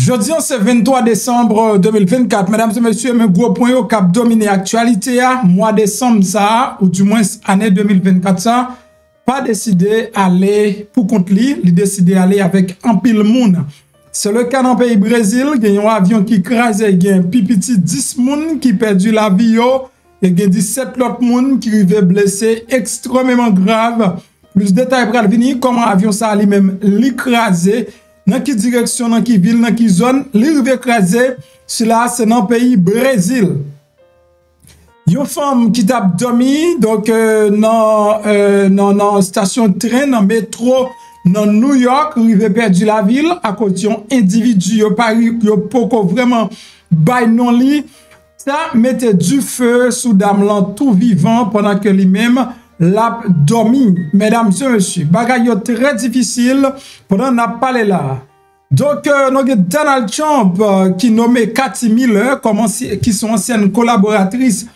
Jeudi, c'est 23 décembre 2024. Mesdames et messieurs, mes gros points au cap dominé actualité, mois décembre ça, ou du moins année 2024 ça, pas décidé aller pour compte lui, il décidé aller avec un pile Moun. C'est le cas dans le pays Brésil, il y a un avion qui crase, il y a un pipiti 10 moun qui perdu la vie, et il y a 17 autres moun qui arrivent blessés extrêmement grave. Plus de détails pour venir, comment avion ça lui-même l'écrasé. Dans quelle direction, dans quelle ville, dans quelle zone, l'arrivée écrasée, cela c'est dans le pays Brésil. Une femme qui t'a dormi, donc dans la station de train, dans le métro, dans New York, arrivée perdu la ville, à cause d'un individu, qui n'a pas vraiment bail non lit, ça mettait du feu sous dame tout vivant pendant que lui-même l'a dormi. Mesdames et messieurs, bagaille très difficile pendant n'a parlé là. Donc, nous avons Donald Trump qui nommé Cathy Miller qui sont anciennes collaboratrices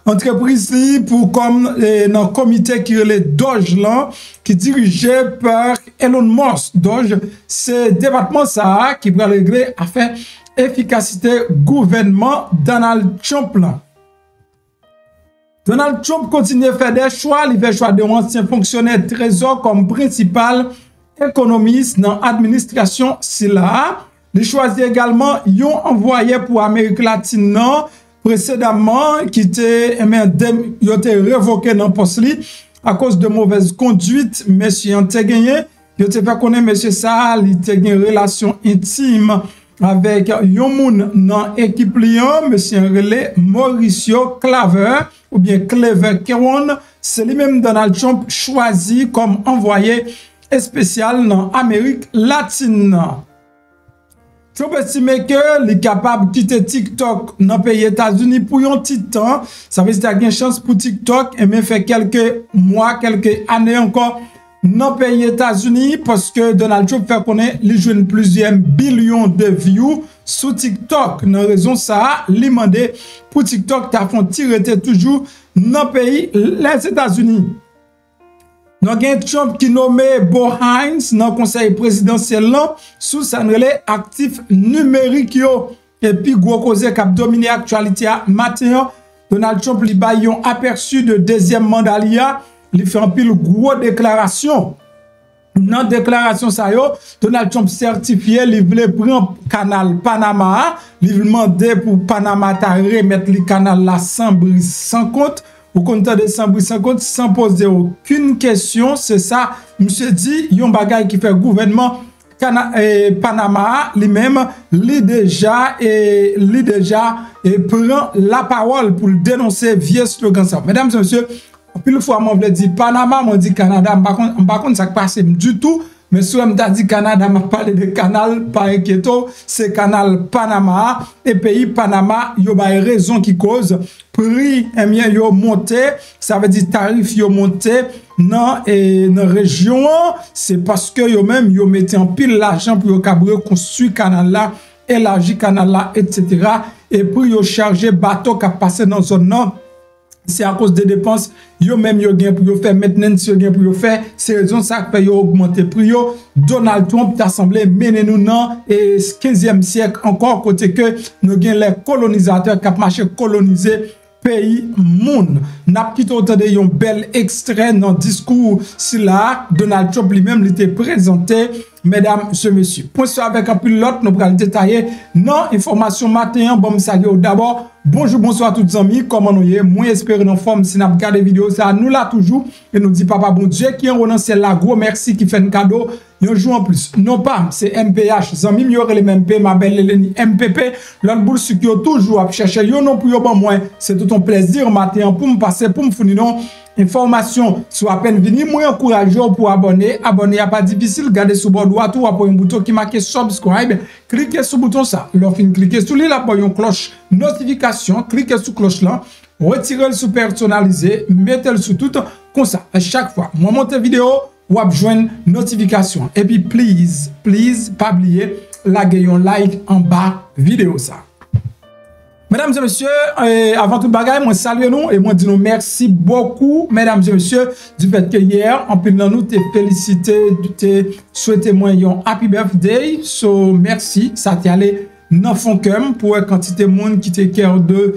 entreprise pour comme dans le comité qui est le Doge là, qui dirigé par Elon Musk. Doge, c'est le département ça qui va régler afin efficacité gouvernement Donald Trump là. Donald Trump continue à faire des choix. Il fait choix d'un ancien fonctionnaire trésor comme principal économiste dans l'administration. Il choisit également un envoyé pour l'Amérique latine précédemment qui était révoqué dans le poste à cause de mauvaise conduite. Monsieur a gagné. Il a fait connaître monsieur ça. Il a une relation intime avec un moun dans l'équipe Lyon, monsieur relais Mauricio Claver ou bien Clever Keron, c'est lui-même Donald Trump choisi comme envoyé spécial dans l'Amérique latine. Trump estime que est capable de quitter TikTok dans le pays États-Unis pour un petit temps. Ça veut dire qu'il y a une chance pour TikTok et même fait quelques mois, quelques années encore dans le pays États-Unis parce que Donald Trump fait connaître les jeunes plusieurs millions de views sur TikTok. Dans raison ça, il demande pour TikTok t'as fait tirer toujours dans le pays les États-Unis. Nous avons Trump qui nommé Bo Hines dans le conseil présidentiel sous sa actif numérique et puis gros cause qui a dominé l'actualité matin. Donald Trump li ba yon aperçu de deuxième mandat. Il fait un pile gros déclaration. Dans la déclaration, ça yo, Donald Trump certifié, il voulait prendre le canal Panama. Il demandait pour Panama de remettre le canal là sans brise, sans compte. Au compte de sans brise, sans compte, sans poser aucune question. C'est ça, monsieur dit, yon bagay qui fait gouvernement Panama, lui-même, lui déjà prend la parole pour dénoncer vieux slogan ça. Mesdames et messieurs, puis le fois, moi, je dis Panama, moi, dit Canada. Par contre, ça ne passe du tout. Mais si on m'a dit Canada, m'a parlé de canal, pas inquiéto, c'est canal Panama. Et pays Panama, il y a une raison qui cause. Prix, eh bien, yo monté. Ça veut dire tarif, yo monté. Dans la région, c'est parce que yo même, yo mettez en pile l'argent pour yo construire canal là, élargir canal là, etc. Et puis yo charger bateau qui a passé dans zone nord. C'est à cause des dépenses, yo même yo gain pour yo faire maintenance, yo gain pour yo faire, c'est raison ça que yo augmenter prix yo. Donald Trump t'a semblé mener nous dans et 15e siècle encore côté que nous gain les colonisateurs qui marché coloniser pays Moun. N'a quitté autant de yon bel extrait dans discours si là Donald Trump lui-même l'était présenté. Mesdames et messieurs, pour ça avec un pilote, nous allons détailler non information matin. Bon, d'abord, bonjour, bonsoir à tous les amis. Comment nous y est? Moi, espérons en forme. Si nous regardons des vidéos, ça nous l'a toujours. Et nous dit papa bon Dieu qui est renoncé là. Gros merci qui fait un cadeau. Un jour en plus. Non pas, c'est MPH. Zami, il y aurait les MP, ma belle Hélène MPP. L'autre boule qui est toujours à chercher. Yo non pour yo bon moins. C'est tout un plaisir matin pour me passer, pour me fournir non. Information soit à peine venu, moi encourage pour abonner. Abonner n'est pas difficile, gardez sous bord droit ou après un bouton qui marque subscribe. Cliquez sur le bouton ça. Lorsque vous cliquez sur lui, là, une cloche notification. Cliquez sur cloche là. Retirez le sous personnalisé. Mettez le sous tout. Comme ça, à chaque fois, moi monte vidéo, ou joindre notification. Et puis, please, pas oublier, la like en bas vidéo ça. Mesdames et messieurs, avant tout bagaille, moi salue nous et moi dis nous merci beaucoup, mesdames et messieurs, du fait que hier, en pile nous te félicité, te souhaité moi un happy birthday. So merci, ça t'est allé dans fond cœur pour quantité de monde qui te cœur de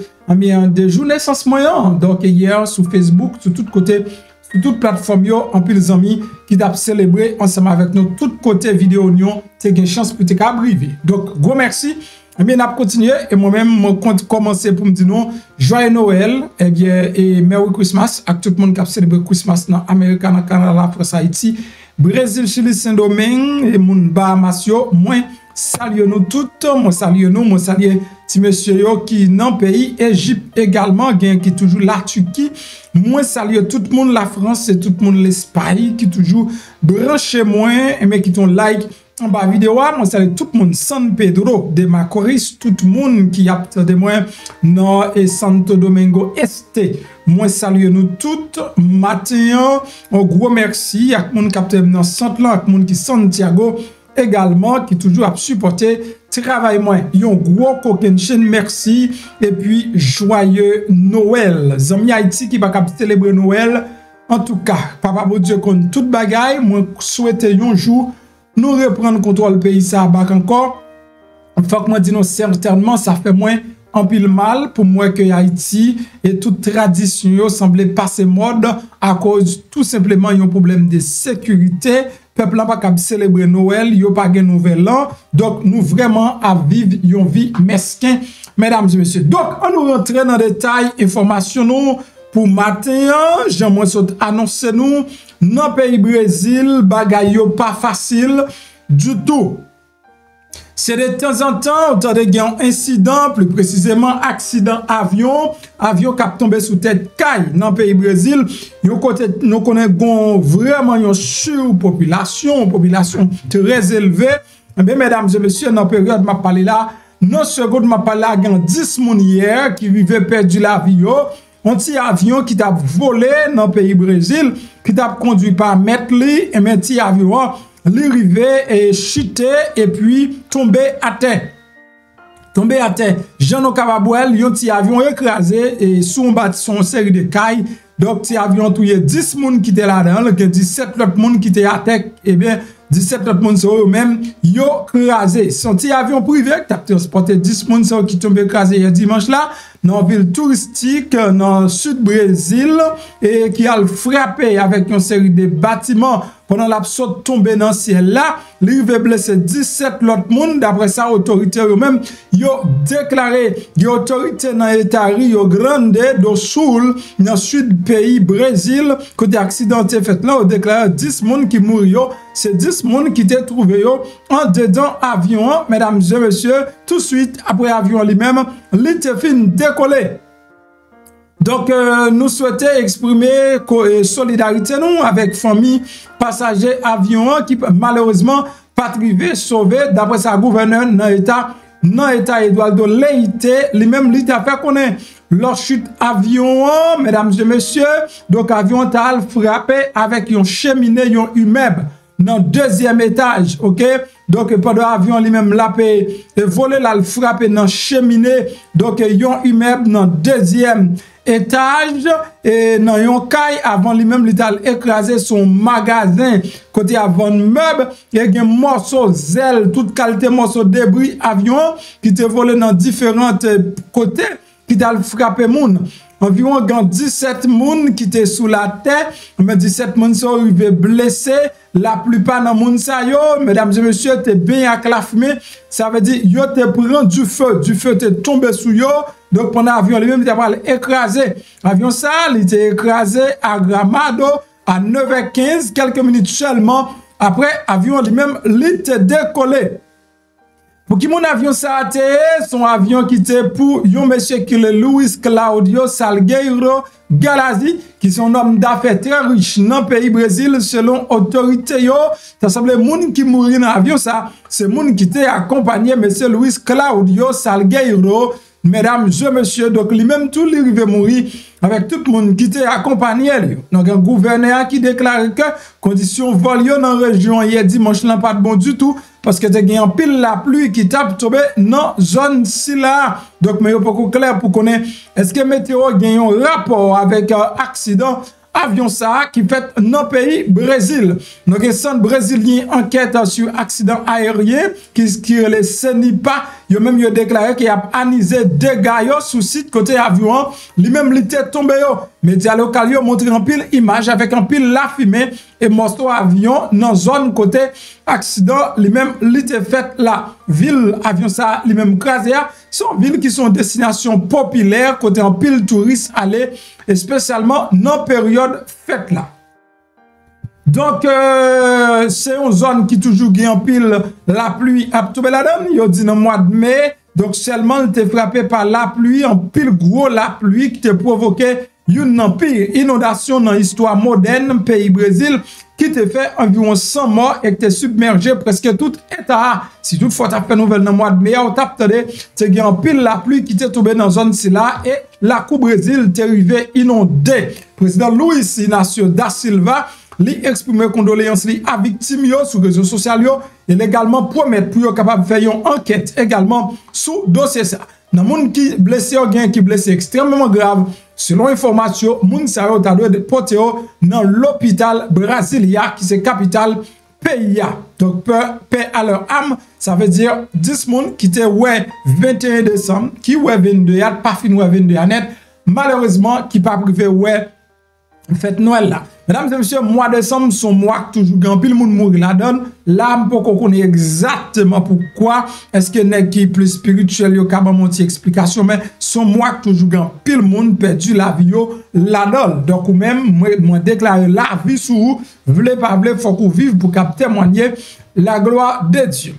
jour naissance moyen. Donc hier sur Facebook, sur tout côté, sur toute plateforme yo, en pile amis qui t'a célébré ensemble avec nous tout côté vidéo union, t'as une chance pour te arriver. Donc gros merci. Eh bien, on a continué et moi-même, je compte commencer pour me dire non, joyeux Noël, eh bien, et Merry Christmas à tout le monde qui a célébré Christmas dans l'Amérique, dans le Canada, la France, Haïti, Brésil, Chili, Saint-Domingue, et moun Bahamas, moi, salue nous toutes, moi salue nous, moi salue ti monsieur yo qui dans le pays, Égypte également, qui toujours la Turquie, moi salue tout le monde la France et tout le monde l'Espagne, qui toujours branché moi, mais qui ton like, en bas vidéo, moi salue tout le monde San Pedro de Macorís, tout le monde qui a de moi dans Santo Domingo Este. Moi salue nous toutes matin. Un gros merci à tout le monde qui a dans centre là, à tout le monde qui Santiago également qui toujours a supporté travail moi. Un gros coquin chaîne merci et puis joyeux Noël. Zami Haïti qui va célébrer Noël. En tout cas, papa bon Dieu compte toute bagaille, moi souhaite un jour nous reprendre contrôle pays ça bac encore. Faut que moi dis non certainement ça fait moins en pile mal pour moi que Haïti et toute tradition semblait passer mode à cause tout simplement un problème de sécurité. Peuple n'a pas capable célébrer Noël, yo pas de nouvel an. Donc nous vraiment à vivre une vie mesquin mesdames et messieurs. Donc on nous rentre dans détail information nous pour matin, j'aimerais annoncer nous dans le pays Brésil, bagay yo pas facile du tout. C'est de temps en temps, autant de un incident, plus précisément accident avion qui a tombé sous tête caille dans le pays Brésil. Nous connaissons vraiment une surpopulation, population très élevée. Mais mesdames et messieurs, dans la période m'a parlé là, non seconde m'a parlé là, il y a 10 moun hier qui vivaient perdu l'avion. Un petit avion qui t'a volé dans le pays Brésil, qui t'a conduit par Metli, et un petit avion, l'arrivé et chuté et puis tombé à terre. Tombé à terre. Jean Cababouel, un petit avion écrasé et sous un bâtiment, série de cailles. Donc, petit avion, il y a 10 personnes qui étaient là-dedans, 17 autres personnes qui étaient à terre, et bien, 17 autres personnes sont eux-mêmes, ils ont écrasé. Son petit avion privé qui a transporté 10 personnes qui tombent écrasés hier dimanche là, dans une ville touristique, dans le sud Brésil, et qui a frappé avec une série de bâtiments pendant la saute tombée dans le ciel là, il a blessé 17 autres personnes. D'après ça, l'autorité eux-mêmes, ils ont déclaré, l'autorité dans l'État Rio Grande do Sul, dans le sud pays Brésil, côté accidenté fait là, ont déclaré 10 personnes qui mourent. C'est 10 personnes qui étaient trouvées en dedans avion, mesdames et messieurs, tout de suite après avion lui-même, il était fin décoller. Donc, nous souhaitons exprimer solidarité nous avec famille passagers avion qui malheureusement pas arrivé sauvé d'après sa gouverneur dans l'État Eduardo Leite, lui-même l'État fait connaître leur chute avion, mesdames et messieurs, donc avion a frappé avec un cheminée, un immeuble dans le deuxième étage, ok? Donc, pendant l'avion lui-même l'a volé, l'a frappé dans cheminée, donc un immeuble dans le deuxième étage et dans un caille avant lui-même l'État écrasé son magasin côté avant meuble et un morceau zèle toute qualité morceau débris avion qui était volé dans différents côtés qui t'a frappé moun. Environ 17 moun qui étaient sous la terre, mais 17 moun sont arrivés blessés. La plupart dans moun sa yo, mesdames et messieurs, t'es bien acclafmé. Ça veut dire, yo te prend du feu te tombé sous yo. Donc pendant l'avion lui-même, il a écrasé. L'avion ça, il était écrasé à Gramado à 9h15, quelques minutes seulement. Après, l'avion lui-même, il était décollé. Pour qui mon avion ça a été, son avion qui était pour un monsieur qui est Luis Claudio Salgueiro Galazzi, qui sont un homme d'affaires très riche dans le pays Brésil, selon autorité yo. Ça semble moun qui mourit dans l'avion ça, c'est moun qui était accompagné monsieur Luis Claudio Salgueiro. Mesdames et messieurs, donc lui-même tout lui arrivé mourir avec tout le monde qui était accompagné. Donc un gouverneur qui déclare que condition vol dans la région hier dimanche là pas bon du tout. parce que te gen en pile la pluie qui tape tombé dans zone si là. Donc mais pas clair pour connaître est-ce que météo gen un rapport avec accident avion ça qui fait dans le pays Brésil. Donc un centre brésilien enquête sur accident aérien qui les Senipa, yo même yo déclaré qu'il a anisé dégâts sous site côté avion, lui même li était tombé yo. Média local yo montré en pile image avec en pile la fumée et morceau avion dans zone côté accident, lui même li était fait la ville avion ça lui même Kraze sont villes qui sont destination populaire côté en pile touristes aller et spécialement dans période fête là. Donc c'est une zone qui toujours gagne en pile la pluie à tomber la donne, yo dit dans mois de mai, donc seulement il était frappé par la pluie en pile gros la pluie qui te provoqué une pire inondation dans l'histoire moderne pays Brésil qui te fait environ 100 morts et qui te submergé presque tout état. Si toutefois tu as fait nouvelle dans le mois de mai, tu as tu as pile la pluie qui t'est tombée dans la zone là et la coupe Brésil t'est arrivé inondé. Président Luis Inácio da Silva lui exprimer condoléances à victimes sur les réseaux sociaux et également promettre pour capable de faire une enquête également sous dossier ça. Dans monde qui blessé ou bien qui blessé extrêmement grave, selon information, moun sa yo ta doit porter dans l'hôpital brésilien qui c'est capitale pays. Donc paix à leur âme, ça veut dire 10 moun qui était 21 décembre, qui 22 pas fin 22 net, malheureusement qui pas privé fête Noël là. Mesdames et messieurs, mois de décembre, son mois toujours grand pile moun mouri la donne. Là, pour qu'on connaisse exactement pourquoi est-ce que n'est qui plus spirituel yo ka mon explication mais son mois toujours grand pile moun perdu la vie yo la donne. Donc ou même moi déclarer la vie sur vous, voulez pas voulez faut qu'on vive pour témoigner la gloire de Dieu.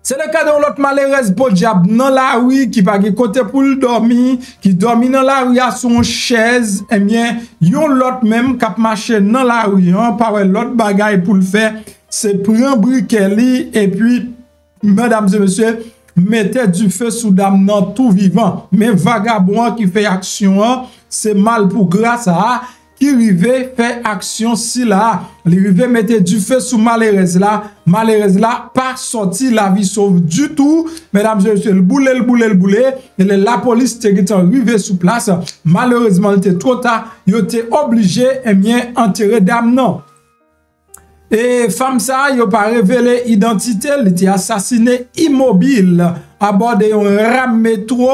C'est le cas de l'autre malheureuse pour diable dans la rue qui pas côté pour le dormir, qui dormi dans la rue à son chaise, et bien, yon l'autre même qui marché dans la rue, par l'autre bagaille pour le faire, c'est prendre briquet et puis, mesdames et messieurs, mettez du feu sous dame dans tout vivant. Mais vagabond qui fait action, c'est mal pour grâce à qui rive fait action si là, li rive mette du feu sous malheureuse là, pas sorti la vie sauve du tout, mesdames et messieurs, le boulet, et la police était arrivé sous place, malheureusement, il était trop tard, il était obligé, et bien, enterrer dame non. Et femme ça, il n'a pas révélé identité, il était assassiné immobile à bord d'un ram métro,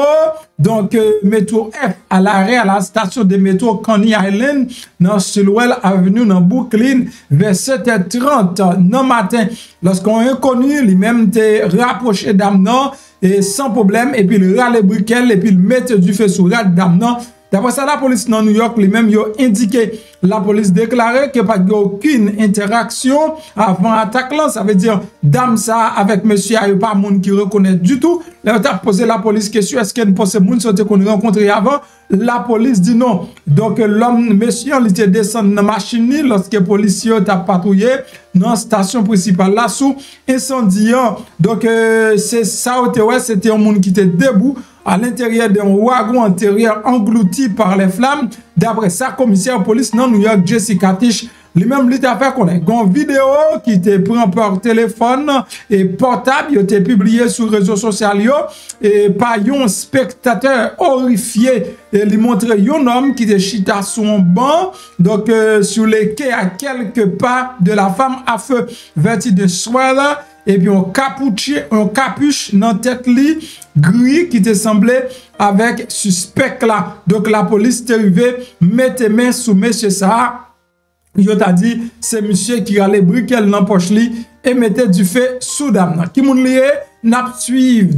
donc métro F à l'arrêt à la station de métro Coney Island, dans Sulwell Avenue, dans Brooklyn, vers 7h30 dans matin. Lorsqu'on est connu, lui-même t'est rapproché d'Amnon et sans problème, et puis il râle briquet, et puis il met du feu sur la d'Amnon. D'après ça, la police dans New York, lui-même, il a indiqué, la police déclarait qu'il n'y a pas aucune interaction avant l'attaque là. Ça veut dire, dame ça, avec monsieur, il n'y a pas de monde qui reconnaît du tout. Là, on a posé la police question, est-ce qu'il y a une possibilité qu'on a rencontré avant? La police dit non. Donc, l'homme, monsieur, il était descendu dans la machine lorsque les policiers ont patrouillé dans la station principale là, sous incendiant. Donc, c'est ça, c'était un monde qui était debout à l'intérieur d'un wagon intérieur englouti par les flammes. D'après ça, commissaire de police dans New York, Jessica Tish, lui-même, il a fait connaître une vidéo qui était prise par téléphone et portable, il a été publié sur les réseaux sociaux et par un spectateur horrifié. Et il montre un homme qui était chita sur un banc, donc sur les quais à quelques pas de la femme à feu vêtue de soie. Et puis on capuche dans tête li gris qui te semblait avec suspect là. Donc la police est arrivée, mettez main sous monsieur ça. Yo t'a dit c'est monsieur qui allait briquer dans poche li et mettait du feu sous dame. Qui moun lié n'a suivre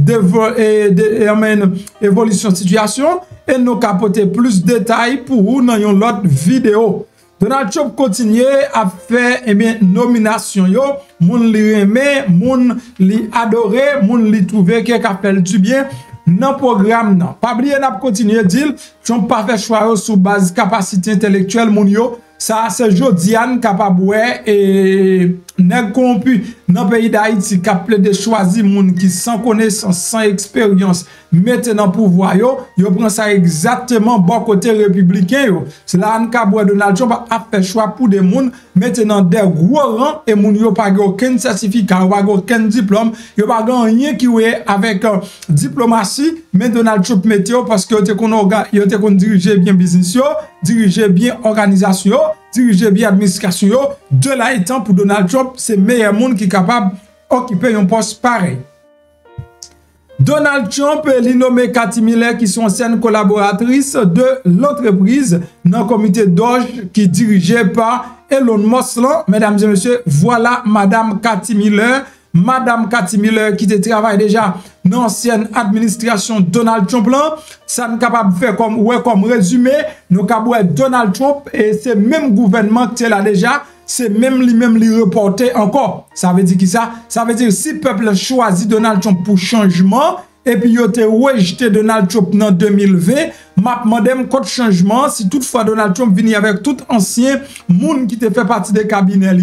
évolution situation et nous capoter plus de détails pour vous dans une autre vidéo. Donald Trump continue à faire nomination yo, moun li aimé, moun li adoré, moun li trouvé qui a fait du bien dans programme nan. Pas oublier n'a continuer dire Trump pas fait choix sur base capacité intellectuelle moun yo. Ça c'est Jodiane capable et nèg corrompu dans le pays d'Haïti qui a plaidé choisir moun qui sans connaissance, sans expérience, mettre dans pouvoir yo prend ça exactement bon côté républicain yo. C'est là que Donald Trump a fait choix pour des moun mettre dans des gros rangs et moun yo pas aucun certificat, pas aucun diplôme, yo pas rien qui est avec diplomatie, mais Donald Trump mettait parce que yo te kon diriger bien business yo, diriger bien organisation, diriger bien administration yo. De là étant pour Donald Trump, c'est meilleur monde qui est capable d'occuper un poste pareil. Donald Trump li nommé Cathy Miller qui sont anciennes collaboratrices de l'entreprise dans le comité d'Oge qui est dirigé par Elon Musk. Mesdames et messieurs, voilà Madame Cathy Miller. Madame Cathy Miller qui travaille déjà dans l'ancienne administration Donald Trump là, ça nous capable de faire comme résumé, nous capable Donald Trump et c'est même gouvernement qui est là déjà, c'est même lui reporter encore. Ça veut dire qui ça? Ça veut dire si le peuple choisit Donald Trump pour changement et puis il a rejeté Donald Trump en 2020, m'a demandé contre changement si toutefois Donald Trump vient avec tout ancien monde qui te fait partie des cabinets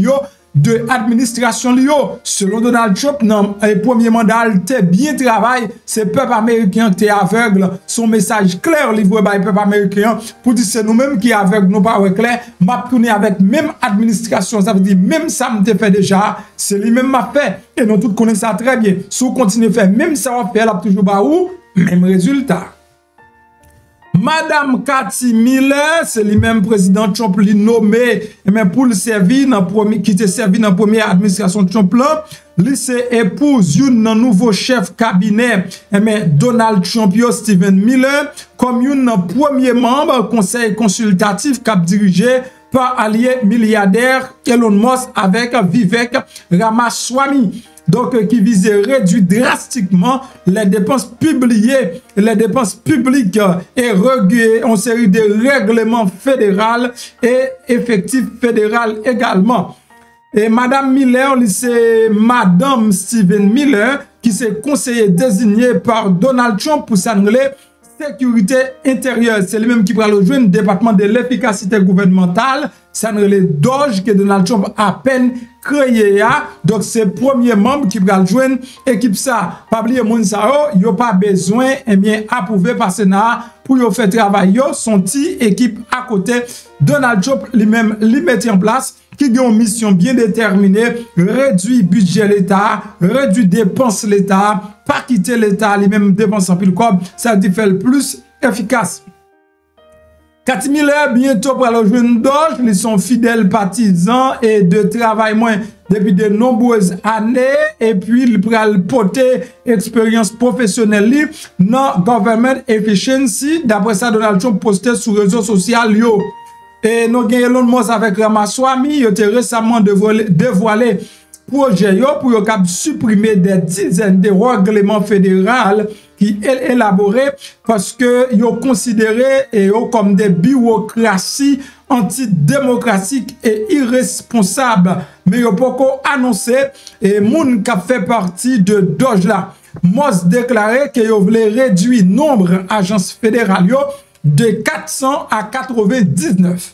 de administration Lio. Selon Donald Trump, dans le premier mandat, il bien travaillé. C'est le peuple américain qui est aveugle. Son message clair livré par le peuple américain pour dire c'est nous-mêmes qui est aveugle, nous pas clair. M'a tourné avec même administration. Ça veut dire même ça me fait déjà. C'est lui-même m'a fait. Et nous tous connaissons ça très bien. Si vous continuez à faire même ça, on fait là toujours pas où même résultat. Madame Cathy Miller, c'est lui-même président Trump lui nommé pour le servir dans premier qui était servi dans première administration Trump là, lui c'est épouse un nouveau chef cabinet Donald Trump Stephen Miller comme un premier membre conseil consultatif qui a dirigé par allié milliardaire Elon Musk avec Vivek Ramaswamy. Donc, qui visait réduire drastiquement les dépenses publiques et réguler en série de règlements fédéraux et effectifs fédéraux également. Et Madame Miller, c'est Madame Stephen Miller, qui s'est conseiller désigné par Donald Trump pour s'annoncer sécurité intérieure. C'est lui-même qui va rejoindre le département de l'efficacité gouvernementale. Ça ne les doge que Donald Trump a peine créé. Donc, c'est le premier membre qui va rejoindre l'équipe ça. Pas oublier moun sa yo, yo pas besoin, approuvé par Sénat pour yo faire travail son petit équipe à côté. Donald Trump lui-même lui met en place qui a une mission bien déterminée, réduire budget l'État, réduire dépenses l'État, pas quitter l'État, lui-même dépenses en pile comme ça dit faire le plus efficace. Cathy Miller, bientôt pour le jeune Doge, ils sont fidèles partisans et de travail moins depuis de nombreuses années. Et puis, ils prennent porter expérience professionnelle dans Government Efficiency. D'après ça, Donald Trump posté sur les réseaux sociaux. Et nous avons Elon Musk avec Ramaswamy. Il a récemment dévoilé projet pour supprimer des dizaines de règlements fédéraux qui est élaboré parce que ils ont considéré comme des bureaucraties antidémocratiques et irresponsables. Mais ils ont pas annoncé et Moun qui fait partie de Doge là. Musk déclaré qu'ils voulaient réduire le nombre d'agences fédérales de 400 à 99.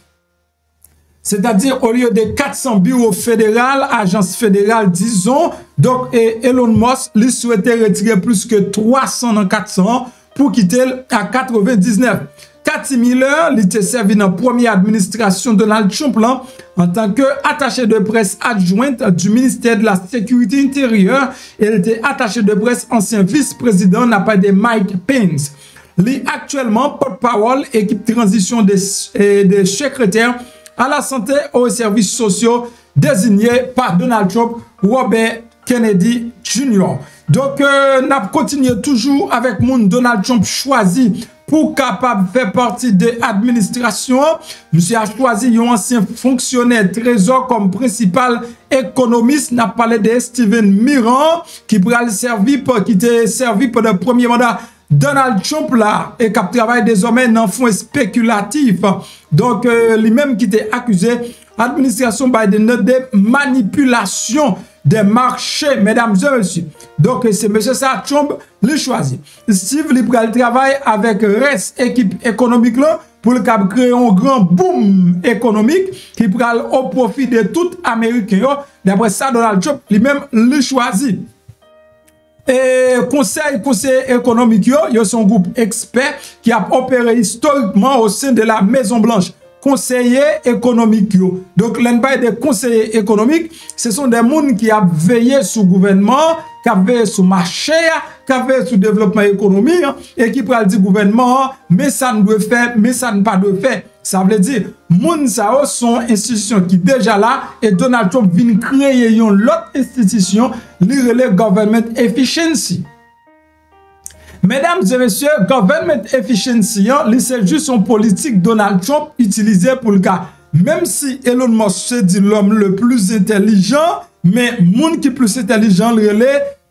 C'est-à-dire, au lieu de 400 bureaux fédéraux, agences fédérales, disons, donc Elon Musk lui souhaitait retirer plus que 300 dans 400 pour quitter à 99. Cathy Miller, il était servi dans la première administration de Donald Trump en tant qu'attaché de presse adjointe du ministère de la Sécurité intérieure. Elle était attaché de presse ancien vice-président n'a pas de Mike Pence. Il est actuellement porte-parole équipe transition des secrétaires à la santé et aux services sociaux désigné par Donald Trump, Robert Kennedy Jr. Donc, nous continuons toujours avec Moun Donald Trump choisi pour capable faire partie de l'administration. Monsieur a choisi un ancien fonctionnaire trésor comme principal économiste. N'a parlé de Steven Miran qui pourrait servir pour qui était servi pour le premier mandat Donald Trump là et qui travaille désormais dans un fonds spéculatif. Donc, lui-même qui était accusé administration Biden de manipulation des marchés, mesdames et messieurs. Donc, c'est M. Trump le choisi. Steve, il travaille avec reste équipe économique là, pour créer un grand boom économique qui prend au profit de tout Américain. D'après ça, Donald Trump lui-même le choisi. Et conseil économique, il y a son groupe expert qui a opéré historiquement au sein de la Maison Blanche. Conseillers économiques. Donc, l'envers des conseillers économiques, ce sont des gens qui ont veillé sur le gouvernement, qui ont veillé sur le marché, qui ont veillé sur le développement économique, et qui peuvent dire au gouvernement, mais ça ne doit faire, mais ça ne pas doit faire. Ça veut dire, moun sao sont institutions qui déjà là, et Donald Trump vient créer une autre institution, le government efficiency. Mesdames et messieurs, government efficiency, c'est juste une politique Donald Trump utilisée pour le cas. Même si Elon Musk se dit l'homme le plus intelligent, mais moun qui plus intelligent le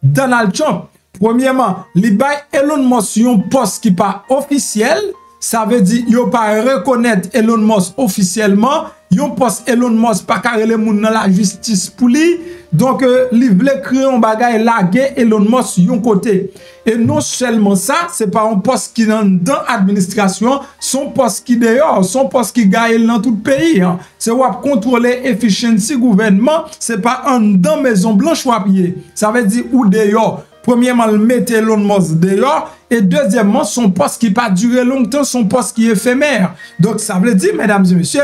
Donald Trump. Premièrement, li bay Elon Musk un poste qui pas officiel, ça veut dire yo pas reconnaître Elon Musk officiellement, yon poste Elon Musk pas carré moun dans la justice pour lui. Donc, li vle créer un bagay laguer Elon Musk yon côté. Et non seulement ça, c'est pas un poste qui dans l'administration, son poste qui dehors, son poste qui gagne dans tout le pays. Hein. C'est wap contrôler efficiency gouvernement, c'est pas un dans Maison Blanche wapier. Ça veut dire ou dehors. Premièrement, le mettre Elon Musk dehors. Et deuxièmement, son poste qui pas durer longtemps, son poste qui est éphémère. Donc, ça veut dire, mesdames et messieurs,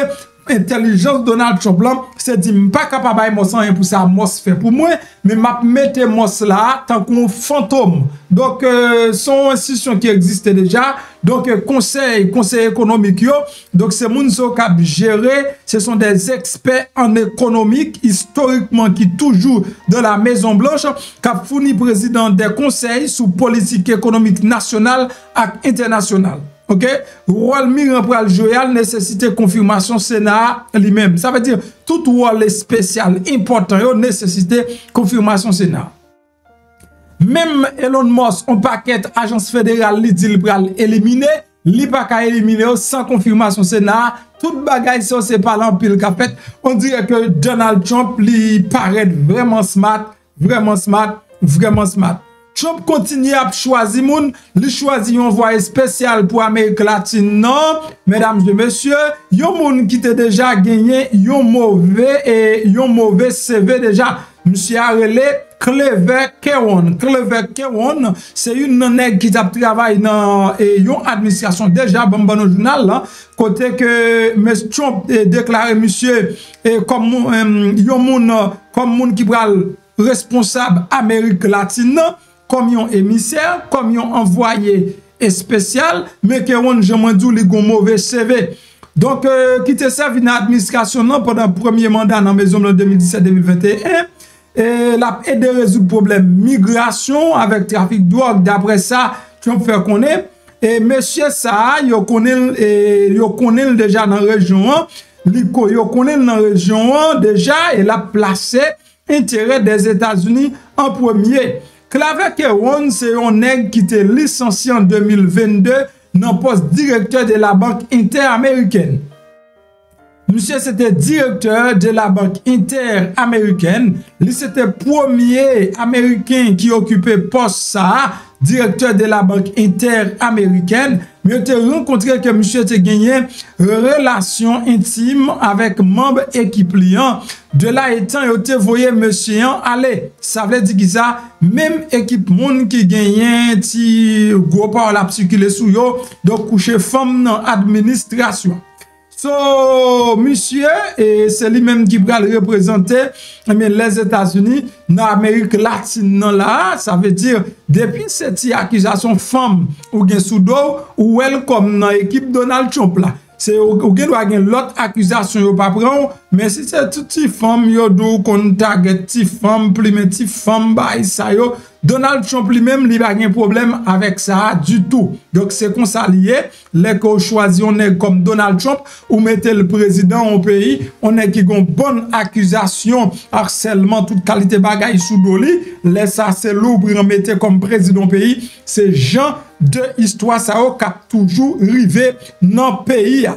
intelligence Donald Trump là, c'est dit pas capable de faire pour ça, Musk fait pour moi, mais m'a mette Musk là tant qu'on fantôme. Donc son institution qui existe déjà, donc conseil économique yo, donc c'est moun so k'ap gérer, ce sont des experts en économique historiquement qui toujours de la Maison Blanche k'ap fourni président des conseils sous politique économique nationale et internationale. OK? Rôle miran pral joyal nécessité confirmation Sénat lui-même. Ça veut dire tout rôle spécial important yo nécessité confirmation Sénat. Même Elon Musk on paquet agence fédérale li dit pral éliminer, li pas ka éliminer sans confirmation Sénat. Tout bagay ça c'est pas l'empile qu'a fait. On dirait que Donald Trump li paraît vraiment smart, vraiment smart, vraiment smart. Trump continue à choisir moun, li choisi un envoyé spécial pour Amérique latine, non, mesdames et messieurs, yon moun qui te déjà gagné, yon mauvais CV déjà, monsieur Arele, Kraze, c'est une nèg qui a travaillé dans yon administration déjà, bon journal, là, côté que M. Trump déclaré monsieur, yon moun qui pral responsable Amérique latine, comme un émissaire, comme un envoyé spécial, mais que on jamais dit li gon mauvais CV. Donc qui te servi dans l'administration pendant le premier mandat dans Maison Blanche 2017-2021 et l'a aidé à résoudre le problème migration avec trafic de drogue. D'après ça, Trump fait connaître et monsieur ça yo connaît déjà dans la région, yo connaît dans la région déjà et l'a placé intérêt des États-Unis en premier. Kraze, c'est un nègre qui était licencié en 2022 dans le poste directeur de la Banque interaméricaine. Monsieur, c'était directeur de la Banque interaméricaine. Lui, c'était le premier Américain qui occupait poste ça, directeur de la Banque interaméricaine. Mais tu as rencontré que monsieur a gagné relation intime avec membre équipe client. De là étant, il a voyé monsieur aller. Ça veut dire que ça, même équipe monde qui gagne, ti gros par la circuler sous yo, donc coucher femme dans administration. So, monsieur, et c'est lui-même qui va le représenter les États-Unis dans l'Amérique latine. Là, ça veut dire, depuis cette accusation femme ou gen soudo, ou welcome dans l'équipe Donald Trump là. C'est ou gen doit gen l'autre accusation yo pas prend, mais si c'est toute femme yo do kon target ti femme, plus femme ba ça yo, Donald Trump lui-même il a pas un problème avec ça du tout. Donc c'est comme ça lié, les qu'on choisit on est comme Donald Trump ou mettez le président au pays, on est qui gon bonne accusation harcèlement toute qualité bagaille sous doli, laisse ça c'est lourd pour mettre comme président au pays, c'est Jean de histoire ça qui a toujours rivé dans le pays.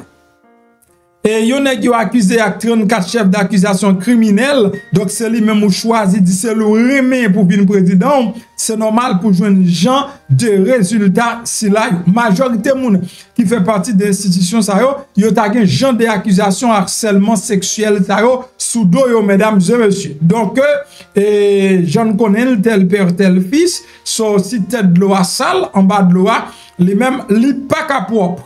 Et yon nèg yo accusé avec 34 chefs d'accusation criminels. Donc c'est lui-même ou choisi dit c'est le remet pour venir président. C'est normal pour joindre gens de résultats si la majorité moun qui fait partie de l'institution ça yo ta gen gens d'accusation harcèlement sexuel ça yo sous dos yo mesdames et messieurs. Donc j'en connais tel père tel fils, so si tête de l'eau sale en bas de l'eau les mêmes li pas ka propre.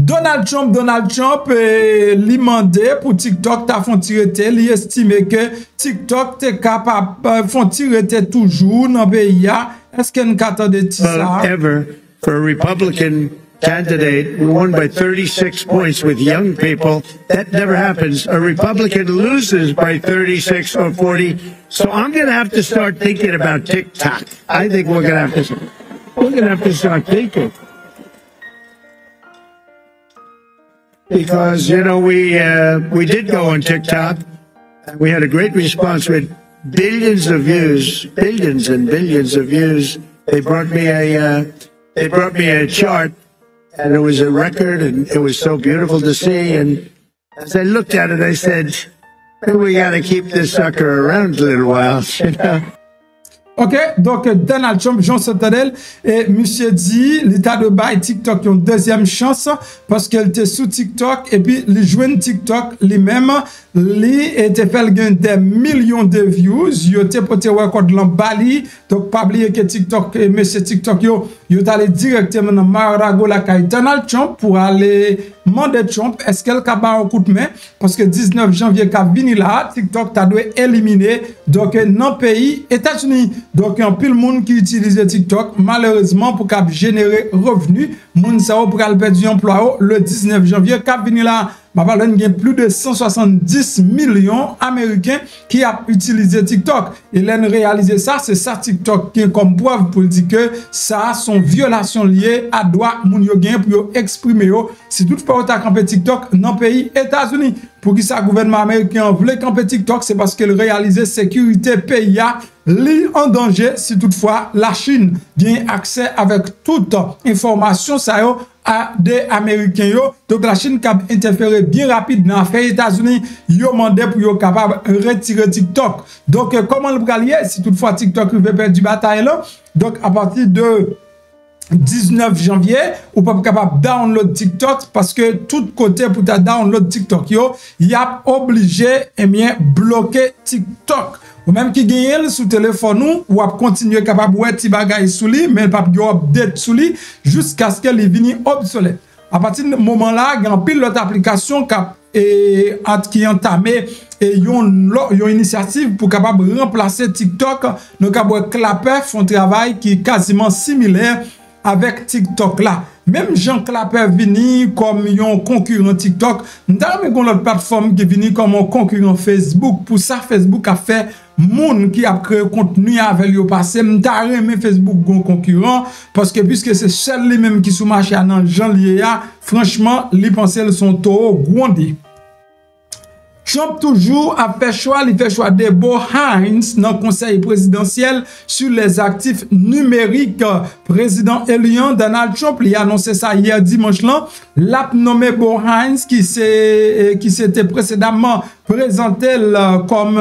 Donald Trump li mandé pour TikTok ta font tirer li estime que TikTok te capable font tirer toujours dans pays. Est-ce qu'on attend de ça? Ever for a Republican candidate who won by 36 points with young people, that never happens. A Republican loses by 36 or 40. So I'm going to have to start thinking about TikTok. I think we're going to have to start thinking. Because, you know, we did go on TikTok. We had a great response with billions of views, billions and billions of views. They brought me a chart, and it was a record, and it was so beautiful to see. And as I looked at it, I said, we got to keep this sucker around a little while, you know. Ok, donc Donald Trump, Jean Sotadel, et monsieur dit, l'état de bail TikTok une deuxième chance parce qu'elle était sous TikTok et puis les joignent TikTok lui-même, lui était fait des millions de views, il était porté record dans Bali, donc pas oublier que TikTok, monsieur TikTok, yo allé directement dans Mar-a-Lago la caille Donald Trump pour aller demander Trump, est-ce qu'elle a un coup de main parce que 19 janvier qu'a vini là, TikTok t'a dû éliminer donc dans le pays États-Unis. Donc, il y a un pile monde qui utilise TikTok, malheureusement, pour qu'il générer revenus. Moun sa ou pour qu'il perdre emploi le 19 janvier, qu'a venu là. Il y a plus de 170 millions Américains qui ont utilisé TikTok. Et l'en réalisé ça, c'est ça TikTok qui est comme preuve pour dire que ça sont violations liées à droit moun yo gen pour exprimer yo. Si toutefois vous avez campé TikTok dans le pays États-Unis, pour qui ça gouvernement américain voulait camper TikTok, c'est parce qu'il réalisait sécurité pays li en danger si toutefois la Chine gagne accès avec toute information ça yo à des Américains yo. Donc la Chine qui a interféré bien rapide dans l'affaire États-Unis, yo mandé pour yo capable retirer TikTok. Donc comment le bralier si toutefois TikTok veut perdre du bataille là. Donc à partir de 19 janvier, ou pas capable download TikTok parce que tout côté pour ta download TikTok yo, y a obligé et bien bloquer TikTok. Ou même qui gagne sous téléphone ou a continuer capable ouais ti bagay sous lui mais pas yo update sous lui jusqu'à ce qu'elle vienne obsolète. À partir de moment là, il y a pile l'autre application qui entamé et yon initiative pour capable remplacer TikTok, nous capable Clapper font travail qui est quasiment similaire avec TikTok là. Même Jean Clapper vini comme un concurrent TikTok, nous avons une autre plateforme qui vini comme un concurrent Facebook. Pour ça, Facebook a fait Moun qui a créé contenu avec lui passé. Nous avons aimé Facebook un concurrent parce que puisque c'est seul lui-même qui sous marché dans Jean lié, franchement, les pensées sont trop grandi. Trump toujours a fait choix, il fait choix de Bo Hines dans le conseil présidentiel sur les actifs numériques. Président éliant Donald Trump, il a annoncé ça hier dimanche là. L'a nommé Bo Hines qui s'était précédemment présenté comme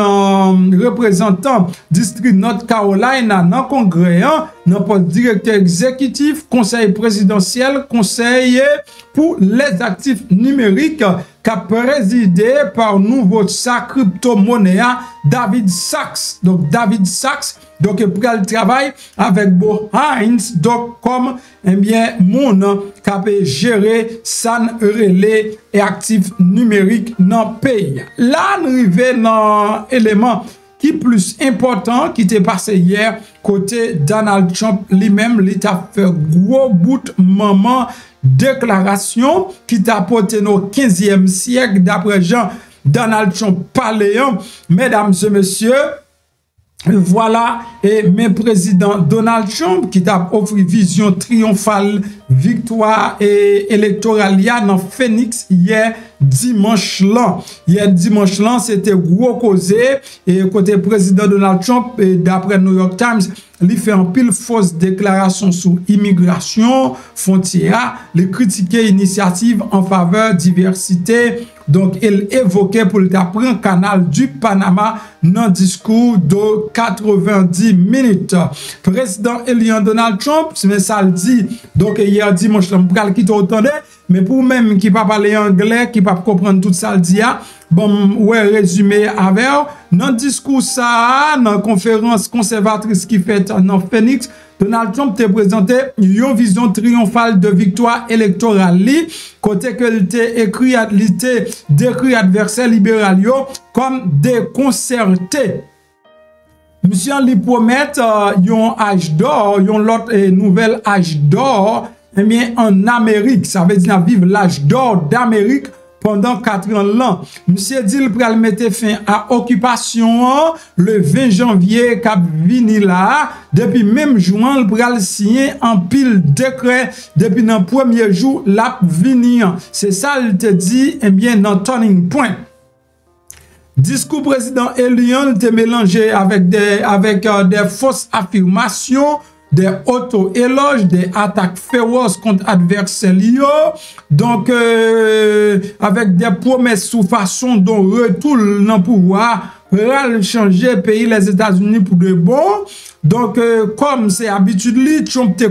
représentant district North Carolina dans le Congrès, dans le directeur exécutif, conseil présidentiel, conseiller pour les actifs numériques, qui a présidé par nouveau sa crypto-monnaie David Sachs. Donc David Sachs, donc il prend le travail avec Bo Hines, donc comme eh bien Moun qui a géré san relais et actifs numériques dans le pays. Là, nous arrivons dans l'élément qui est plus important qui t'est passé hier côté Donald Trump lui-même, il a fait gros bout moment déclaration qui t'a porté au 15e siècle d'après Jean Donald Trump paléant. Mesdames et messieurs, voilà et mes président Donald Trump qui t'a offert vision triomphale victoire électorale dans Phoenix hier dimanche là. Hier dimanche là, c'était gros causé et côté président Donald Trump et d'après New York Times, il fait un pile fausse déclaration sur immigration, frontière, il critiquait initiative en faveur diversité. Donc, il évoquait pour le prendre canal du Panama dans discours de 90 minutes. Président Elian Donald Trump, mais ça le dit. Donc, hier dimanche, je vais quitter autant mais pour même qui ne parle pas anglais, qui ne peut pas comprendre tout ça le dit, bon, ouais, résumé avec, dans le discours ça, dans la conférence conservatrice qui fait dans Phoenix, Donald Trump t'a présenté une vision triomphale de victoire électorale, côté que il décrit adversaire libéral comme déconcerté. Monsieur lui promet un âge d'or, un autre nouvel âge d'or, eh bien en Amérique, ça veut dire vivre l'âge d'or d'Amérique pendant 4 ans là. Monsieur dit il pral mettre fin à occupation le 20 janvier cap vini là. Depuis même juin, il pral signer en pile décret depuis dans premier jour la vini. C'est ça il te dit eh bien dans turning point. Discours président Elian te mélangé avec des fausses affirmations, des auto-éloges, des attaques féroces contre adversaires. Donc, avec des promesses sous façon dont retour dans le pouvoir, pour changer le pays, les États-Unis pour de bon. Donc, comme c'est habitude, Trump te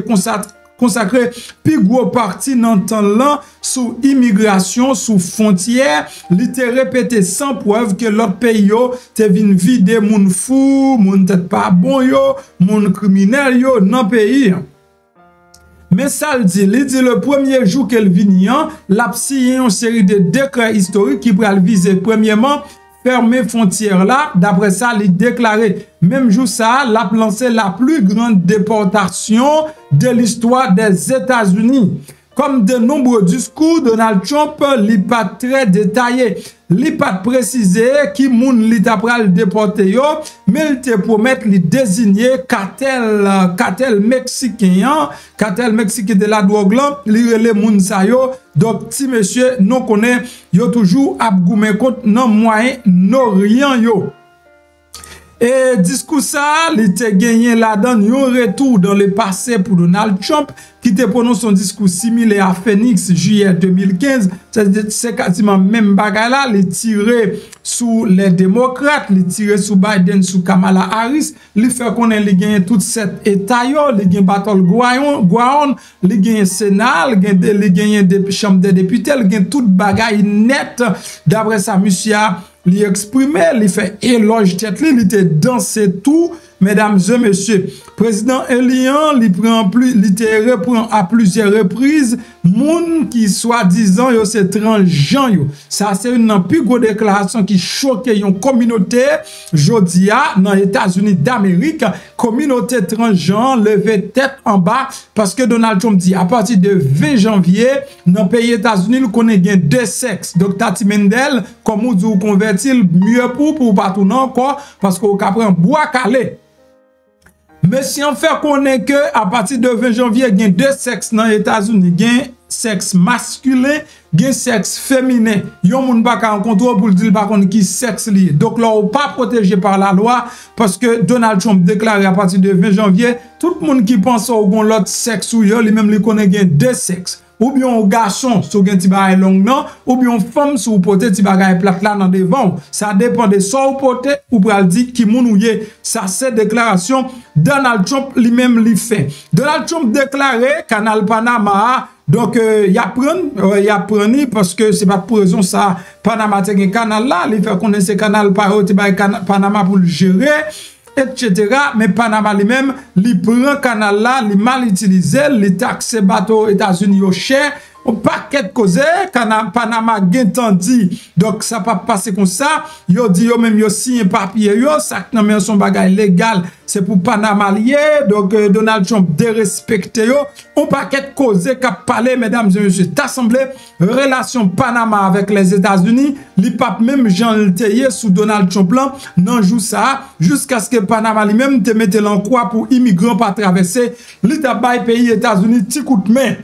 consacré plus gros parti dans le temps là sous immigration, sous frontière, il te répété sans preuve que l'autre pays yo te vin vide moun fou, moun tête pas bon yo, moun criminel yo dans pays. Mais ça le dit le premier jour qu'elle vient, l'a signé une série de décrets historiques qui pourraient viser premièrement fermer frontières là. D'après ça, il déclaré même jour ça, l'a lancé la plus grande déportation de l'histoire des États-Unis. Comme de nombreux discours, Donald Trump n'est pas très détaillé. Il n'est pas précisé qui moun li t'a pral déporté yo, mais il te promet li désigner cartel mexicain de la drogue là, li relè moun sa yo. Donc si monsieur non connaît yo toujours ap goumen contre non moyen n'orient yo. Et discours ça, il te gagné là-dedans un retour dans le passé pour Donald Trump qui te prononce son discours similaire à Phoenix juillet 2015. C'est quasiment même bagaille là, il tiré sous les démocrates, il tiré sous Biden, sous Kamala Harris, il fait qu'on ait gagné tout cet état yo, il gagne battle ground, il gagne Sénat, il gagne des chambres des députés, il gagne toute bagaille nette. D'après ça, monsieur il exprimé, il fait éloge tête, il était dansé tout, mesdames et messieurs. Président Elian, il reprend à plusieurs reprises, Moun qui soi-disant yo c'est transgenre yo. Ça c'est une plus grosse déclaration qui choque une communauté jodia dans les États-Unis d'Amérique, communauté transgenre levé tête en bas parce que Donald Trump dit à partir de 20 janvier dans le pays États-Unis il connaît bien deux sexes. Donc Tati Mendel comme vous dit convertir mieux pour pas tout non encore parce qu'on prend bois calé. Mais si on fait connaître que à partir de 20 janvier, il y a deux sexes dans les États-Unis, il y a sexe masculin, il y a sexe féminin. Il y a un pas en contrôle pour dire par contre qui sexe lié. Donc là, on pas protégé par la loi parce que Donald Trump déclaré à partir de 20 janvier, tout le monde qui pense au bon l'autre sexe ou lui même lui connaît deux sexes. Ou bien un garçon sur un petit bagay long non, ou bien une femme sur pote petit bagay plat là dans devant. Ça dépend de son pote ou pral dire qui moun ou yé. Ça c'est déclaration Donald Trump lui-même lui fait. Donald Trump déclaré canal Panama. Donc y a pris parce que c'est pas pour raison ça Panama te un canal là, il fait connaître ce canal Panama pour le gérer. Etc. Mais Panama lui-même, il prend canal là, il mal utilisé, il taxe bateau États-Unis au cher, un paquet de causes, Panama dit. Donc ça pas passer comme ça. Yo dit yo même yo signé papier yo, ça nan son bagage légal, c'est pour Panama lié. Donc Donald Trump dérespecté yo, un paquet de causes qu'a parlé mesdames et messieurs, t'assemblée relation Panama avec les États-Unis, li pape même Jean Lteye sous Donald Trump là, nan jou ça jusqu'à ce que Panama lui-même te mette l'en croix pour immigrants pas traverser, li ta bay pays États-Unis ti coup de main.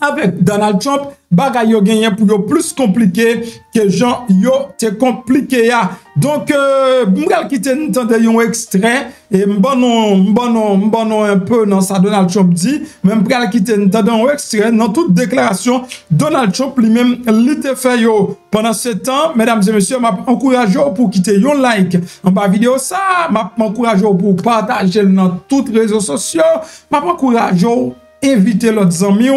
avec Donald Trump, bagay yo genyen pour yo plus compliqué que Jean yo te compliqué ya. Donc, m'gal kite n'tende yon extrait, et m'bonon un peu dans ça Donald Trump dit, même m'gal kite n'tende yon extrait, dans toute déclaration, Donald Trump lui-même, li te fait yo. Pendant ce temps, mesdames et messieurs, m'a encouragé pour quitter yon like en bas vidéo ça, m'a encouragé pour partager dans toutes les réseaux sociaux, m'a encouragé inviter l'autre amis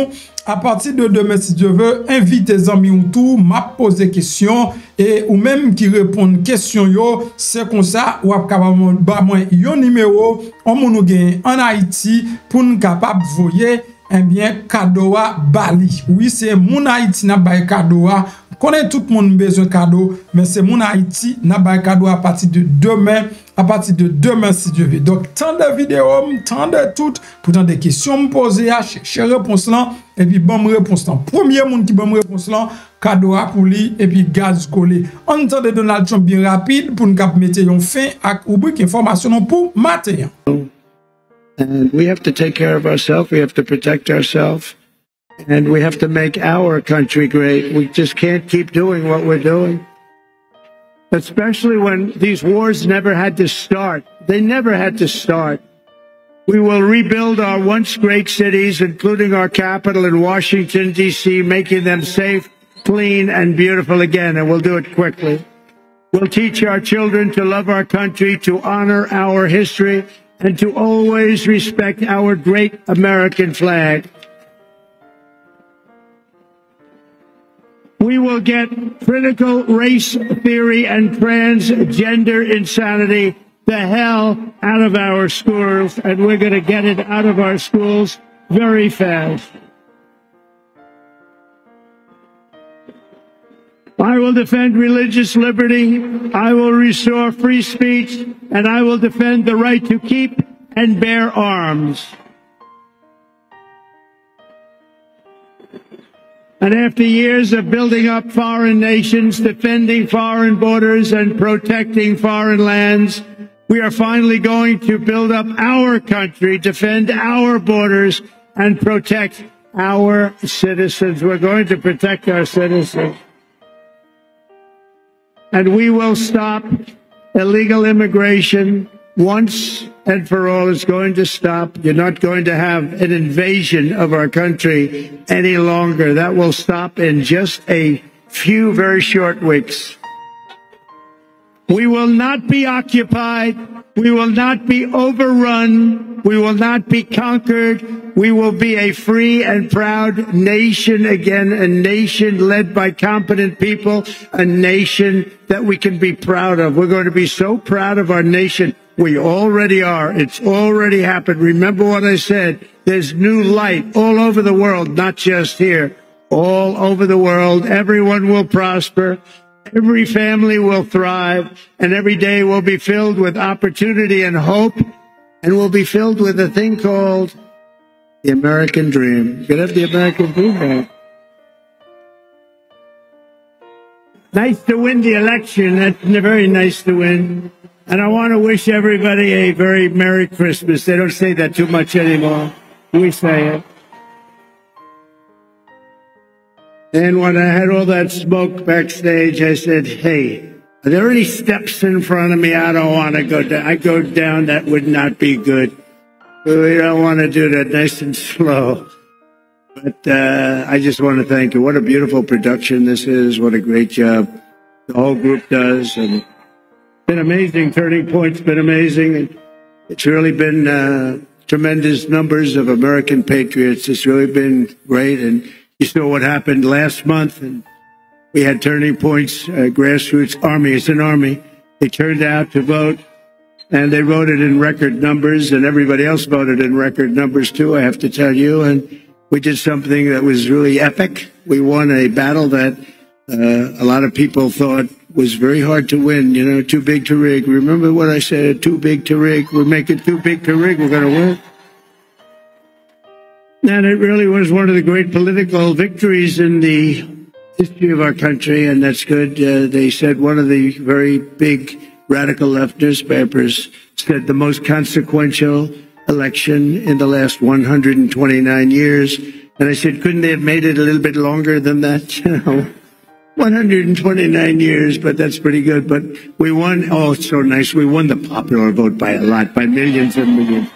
à partir de demain si Dieu veut inviter les amis ou tout m'a poser question et ou même qui répondent question yo c'est comme ça ou capable ba moi yon numéro on nous gagne en Haïti pour nous capable voyer eh bien cadeau à Bali oui c'est mon Haïti n'a pas cadeau à connaît tout le monde besoin cadeau mais c'est mon Haïti n'a pas cadeau à partir de demain si Dieu veut. Donc tant de vidéos, tant de tout pour tant de questions me poser à chercher réponse là et puis bon réponse là. Premier monde qui bon réponse là cadeau à pour lui et puis gaz collé. On entend de Donald Trump bien rapide pour nous mettre un fin à rubrique information pour matin. And we have to take care of ourselves, we have to protect ourselves, and we have to make our country great. We just can't keep doing what we're doing. Especially when these wars never had to start. They never had to start. We will rebuild our once great cities, including our capital in Washington, D.C., making them safe, clean, and beautiful again, and we'll do it quickly. We'll teach our children to love our country, to honor our history, and to always respect our great American flag. We will get critical race theory and transgender insanity the hell out of our schools, and we're going to get it out of our schools very fast. I will defend religious liberty, I will restore free speech, and I will defend the right to keep and bear arms. And after years of building up foreign nations, defending foreign borders, and protecting foreign lands, we are finally going to build up our country, defend our borders, and protect our citizens. We're going to protect our citizens. And we will stop illegal immigration once and for all. It's going to stop. You're not going to have an invasion of our country any longer. That will stop in just a few very short weeks. We will not be occupied. We will not be overrun. We will not be conquered. We will be a free and proud nation again, a nation led by competent people, a nation that we can be proud of. We're going to be so proud of our nation. We already are. It's already happened. Remember what I said. There's new light all over the world, not just here. All over the world. Everyone will prosper. Every family will thrive. And every day will be filled with opportunity and hope. And will be filled with a thing called the American dream. You can have the American dream back. Nice to win the election. That's very nice to win. And I want to wish everybody a very Merry Christmas. They don't say that too much anymore. We say it. And when I had all that smoke backstage, I said, hey, are there any steps in front of me? I don't want to go down. I go down, that would not be good. We don't want to do that, nice and slow. But I just want to thank you. What a beautiful production this is. What a great job the whole group does. And it's been amazing. Turning Point's been amazing. And it's really been tremendous numbers of American patriots. It's really been great. And you saw what happened last month. And we had Turning Point's grassroots army. It's an army. They turned out to vote. And they voted in record numbers. And everybody else voted in record numbers, too, I have to tell you. And we did something that was really epic. We won a battle that a lot of people thought was very hard to win, you know, too big to rig. Remember what I said, too big to rig. We'll make it too big to rig. We're going to win. And it really was one of the great political victories in the history of our country, and that's good. They said one of the very big radical left newspapers said the most consequential election in the last 129 years. And I said, couldn't they have made it a little bit longer than that? You know, 129 years, but that's pretty good. But we won. Oh, it's so nice. We won the popular vote by a lot, by millions and millions.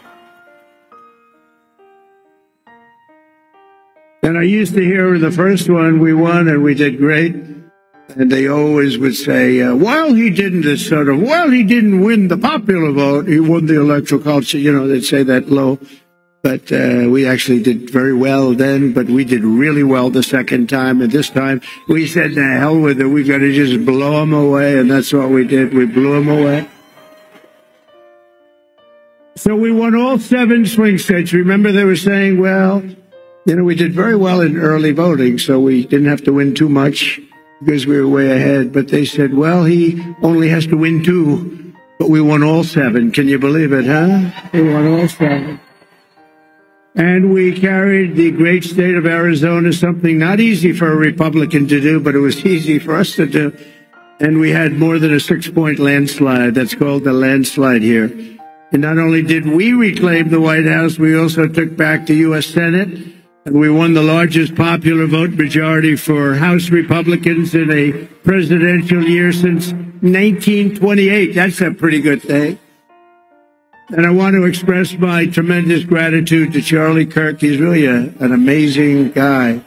And I used to hear the first one, we won and we did great. And they always would say, well, he didn't win the popular vote. He won the electoral college. You know, they'd say that low. But we actually did very well then, but we did really well the second time. And this time we said, to hell with it. We've got to just blow them away. And that's what we did. We blew them away. So we won all 7 swing states. Remember they were saying, well, you know, we did very well in early voting, so we didn't have to win too much because we were way ahead. But they said, well, he only has to win 2, but we won all 7. Can you believe it, huh? We won all 7. And we carried the great state of Arizona, something not easy for a Republican to do, but it was easy for us to do. And we had more than a 6-point landslide. That's called the landslide here. And not only did we reclaim the White House, we also took back the U.S. Senate. And we won the largest popular vote majority for House Republicans in a presidential year since 1928. That's a pretty good thing. And I want to express my tremendous gratitude to Charlie Kirk. He's really an amazing guy.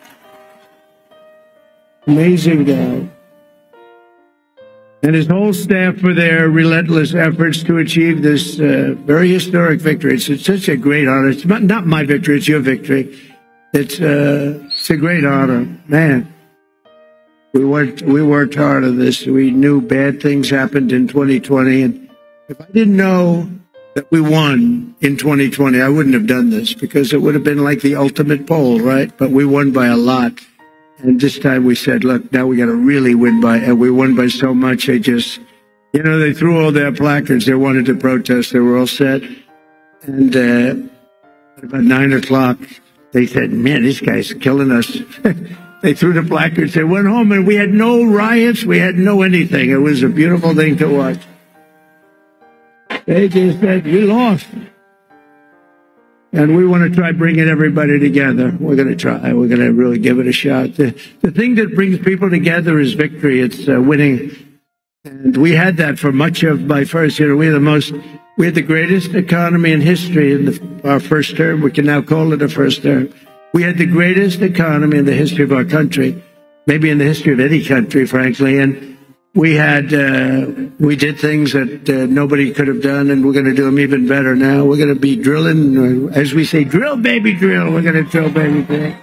Amazing guy. And his whole staff for their relentless efforts to achieve this very historic victory. It's such a great honor. It's not my victory, it's your victory. It's a great honor. Man, we worked hard on this. We knew bad things happened in 2020. And if I didn't know that we won in 2020, I wouldn't have done this because it would have been like the ultimate poll, right? But we won by a lot. And this time we said, look, now we got to really win by, and we won by so much. They just, you know, they threw all their placards. They wanted to protest. They were all set. And at about 9 o'clock, they said, man, this guy's killing us. They threw the placards. They went home, and we had no riots. We had no anything. It was a beautiful thing to watch. They just said, we lost. And we want to try bringing everybody together. We're going to try. We're going to really give it a shot. The thing that brings people together is victory. It's winning. And we had that for much of my first year. We had the greatest economy in history in our first term. We can now call it a first term. We had the greatest economy in the history of our country, maybe in the history of any country, frankly. And we did things that nobody could have done, and we're going to do them even better now. We're going to be drilling, as we say, drill, baby, drill. We're going to drill, baby, drill.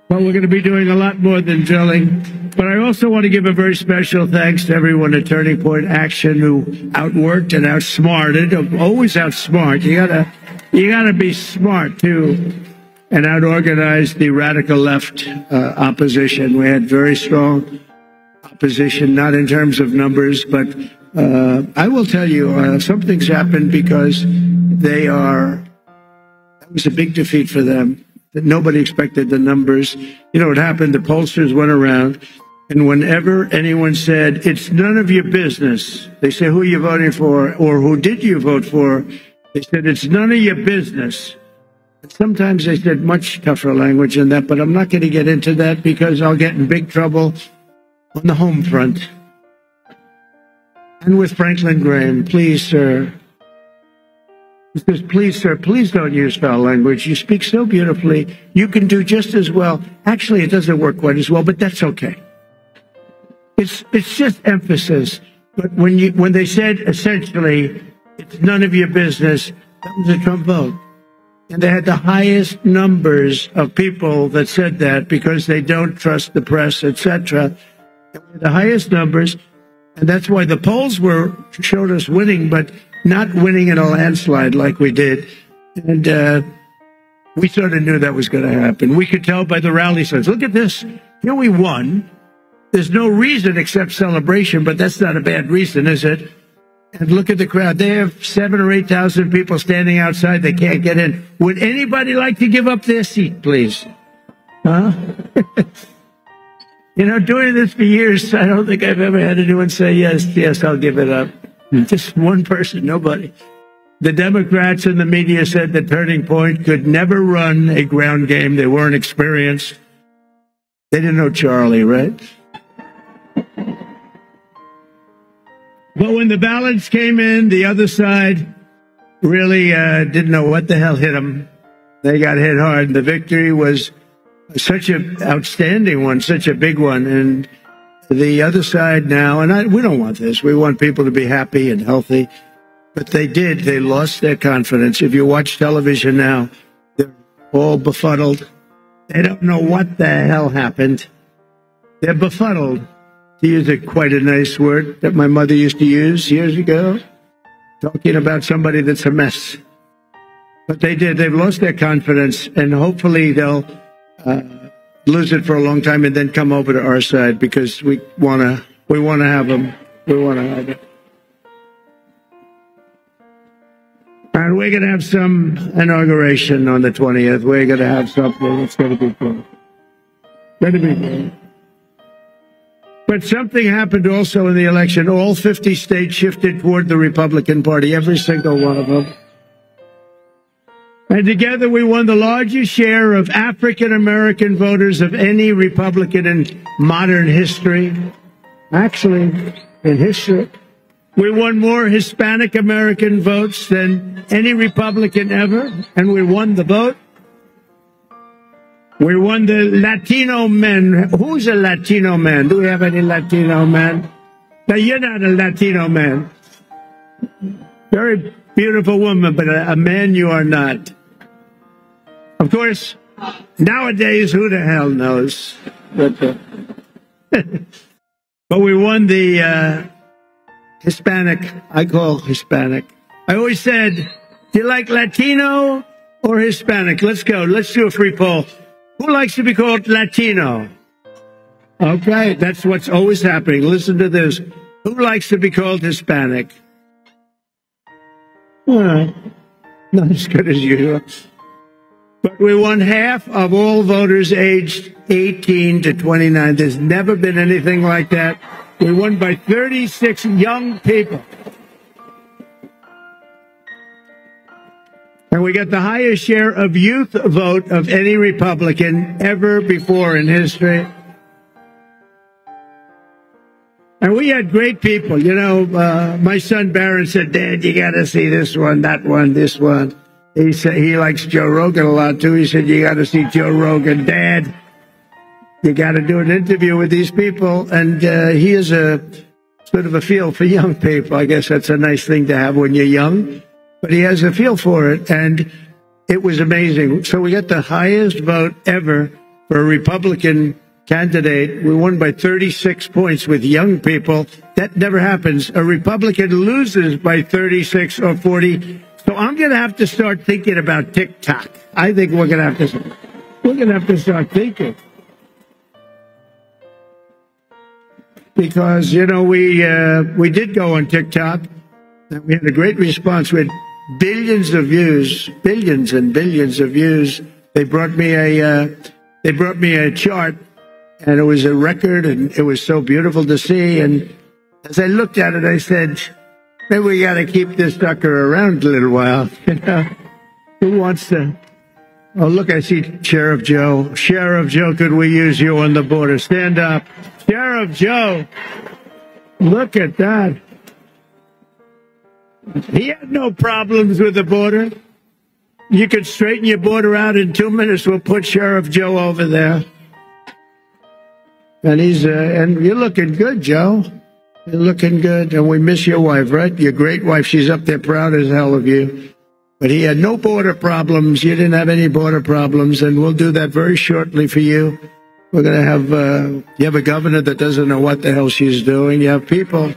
But we're going to be doing a lot more than drilling. But I also want to give a very special thanks to everyone at Turning Point Action who outworked and outsmarted, always outsmart. You gotta be smart too, and outorganized the radical left opposition. We had very strong opposition, not in terms of numbers, but I will tell you, something's happened because that was a big defeat for them. That nobody expected the numbers. You know what happened? The pollsters went around, and whenever anyone said, it's none of your business, they say, who are you voting for, or who did you vote for? They said, it's none of your business. And sometimes they said much tougher language than that, but I'm not going to get into that because I'll get in big trouble on the home front. And with Franklin Graham, please, sir. He says, please, sir, please don't use foul language. You speak so beautifully. You can do just as well. Actually, it doesn't work quite as well, but that's okay. It's just emphasis. But when they said, essentially, it's none of your business, that was a Trump vote. And they had the highest numbers of people that said that because they don't trust the press, etc. The highest numbers, and that's why the polls showed us winning, but not winning in a landslide like we did. And we sort of knew that was going to happen. We could tell by the rally signs. Look at this. Here we won. There's no reason except celebration, but that's not a bad reason, is it? And look at the crowd. They have 7,000 or 8,000 people standing outside. They can't get in. Would anybody like to give up their seat, please? Huh? You know, doing this for years, I don't think I've ever had anyone say, yes, I'll give it up. Just one person, nobody. The Democrats and the media said that Turning Point could never run a ground game. They weren't experienced. They didn't know Charlie, right? But when the ballots came in, the other side really didn't know what the hell hit them. They got hit hard. The victory was such an outstanding one, such a big one. And the other side now, and we don't want this. We want people to be happy and healthy. But they did. They lost their confidence. If you watch television now, they're all befuddled. They don't know what the hell happened. They're befuddled, to use quite a nice word that my mother used to use years ago, talking about somebody that's a mess. But they did. They've lost their confidence, and hopefully they'll lose it for a long time and then come over to our side, because we want to have them. We want to have it. And we're going to have some inauguration on the 20th. We're going to have something. It's going to be cool. Going to be cool. But something happened also in the election. All 50 states shifted toward the Republican Party, every single one of them. And together we won the largest share of African-American voters of any Republican in modern history. Actually, in history. We won more Hispanic American votes than any Republican ever, and we won the vote. We won the Latino men. Who's a Latino man? Do we have any Latino men? Now, you're not a Latino man. Very beautiful woman, but a man you are not. Of course, nowadays, who the hell knows? But we won the Hispanic. I call Hispanic. I always said, do you like Latino or Hispanic? Let's go. Let's do a free poll. Who likes to be called Latino? Okay, that's what's always happening. Listen to this. Who likes to be called Hispanic? Not as good as usual. But we won half of all voters aged 18 to 29. There's never been anything like that. We won by 36 young people. And we got the highest share of youth vote of any Republican ever before in history. And we had great people. You know, my son Barron said, Dad, you got to see this one, that one, this one. He said he likes Joe Rogan a lot, too. He said, you got to see Joe Rogan. Dad, you got to do an interview with these people. And he is a sort of a feel for young people. I guess that's a nice thing to have when you're young. But he has a feel for it, and it was amazing. So we got the highest vote ever for a Republican candidate. We won by 36 points with young people. That never happens. A Republican loses by 36 or 40. So I'm going to have to start thinking about TikTok. I think we're going to have to start thinking. Because, you know, we did go on TikTok, and we had a great response with billions of views, billions and billions of views. They brought me a chart, and it was a record, and it was so beautiful to see. And as I looked at it, I said, maybe we got to keep this sucker around a little while. You know, who wants to? Oh, look, I see Sheriff Joe. Sheriff Joe, could we use you on the border? Stand up. Sheriff Joe. Look at that. He had no problems with the border. You could straighten your border out in 2 minutes. We'll put Sheriff Joe over there. And and you're looking good, Joe. You're looking good. And we miss your wife, right? Your great wife. She's up there proud as hell of you. But he had no border problems. You didn't have any border problems. And we'll do that very shortly for you. We're going to have, you have a governor that doesn't know what the hell she's doing. You have people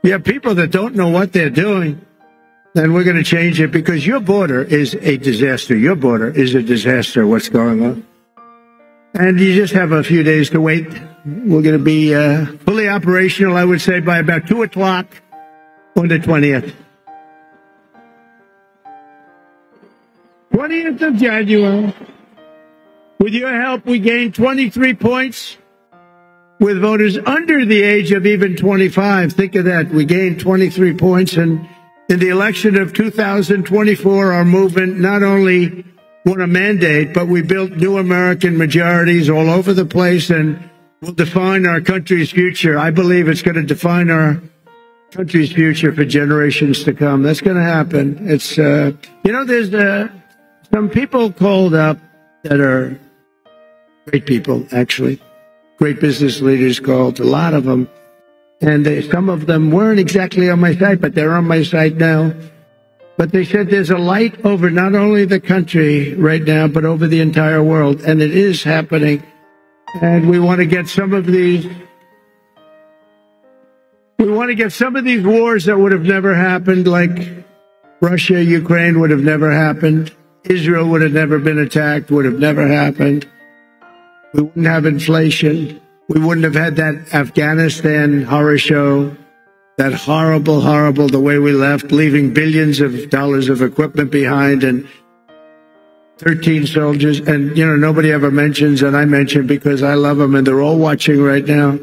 that don't know what they're doing. And we're going to change it, because your border is a disaster. Your border is a disaster, what's going on. And you just have a few days to wait. We're going to be fully operational, I would say, by about 2 o'clock on the 20th. 20th of January. With your help, we gained 23 points with voters under the age of even 25. Think of that. We gained 23 points, and In the election of 2024, our movement not only won a mandate, but we built new American majorities all over the place and will define our country's future. I believe it's going to define our country's future for generations to come. That's going to happen. It's, you know, there's some people called up that are great people, actually. Great business leaders called, a lot of them. And some of them weren't exactly on my side, but they're on my side now. But they said there's a light over not only the country right now, but over the entire world. And it is happening. And we want to get some of these... We want to get some of these wars that would have never happened, like Russia, Ukraine would have never happened. Israel would have never been attacked, would have never happened. We wouldn't have inflation. We wouldn't have had that Afghanistan horror show, that horrible, horrible, the way we left, leaving billions of dollars of equipment behind and 13 soldiers. And, you know, nobody ever mentions, and I mention because I love them, and they're all watching right now.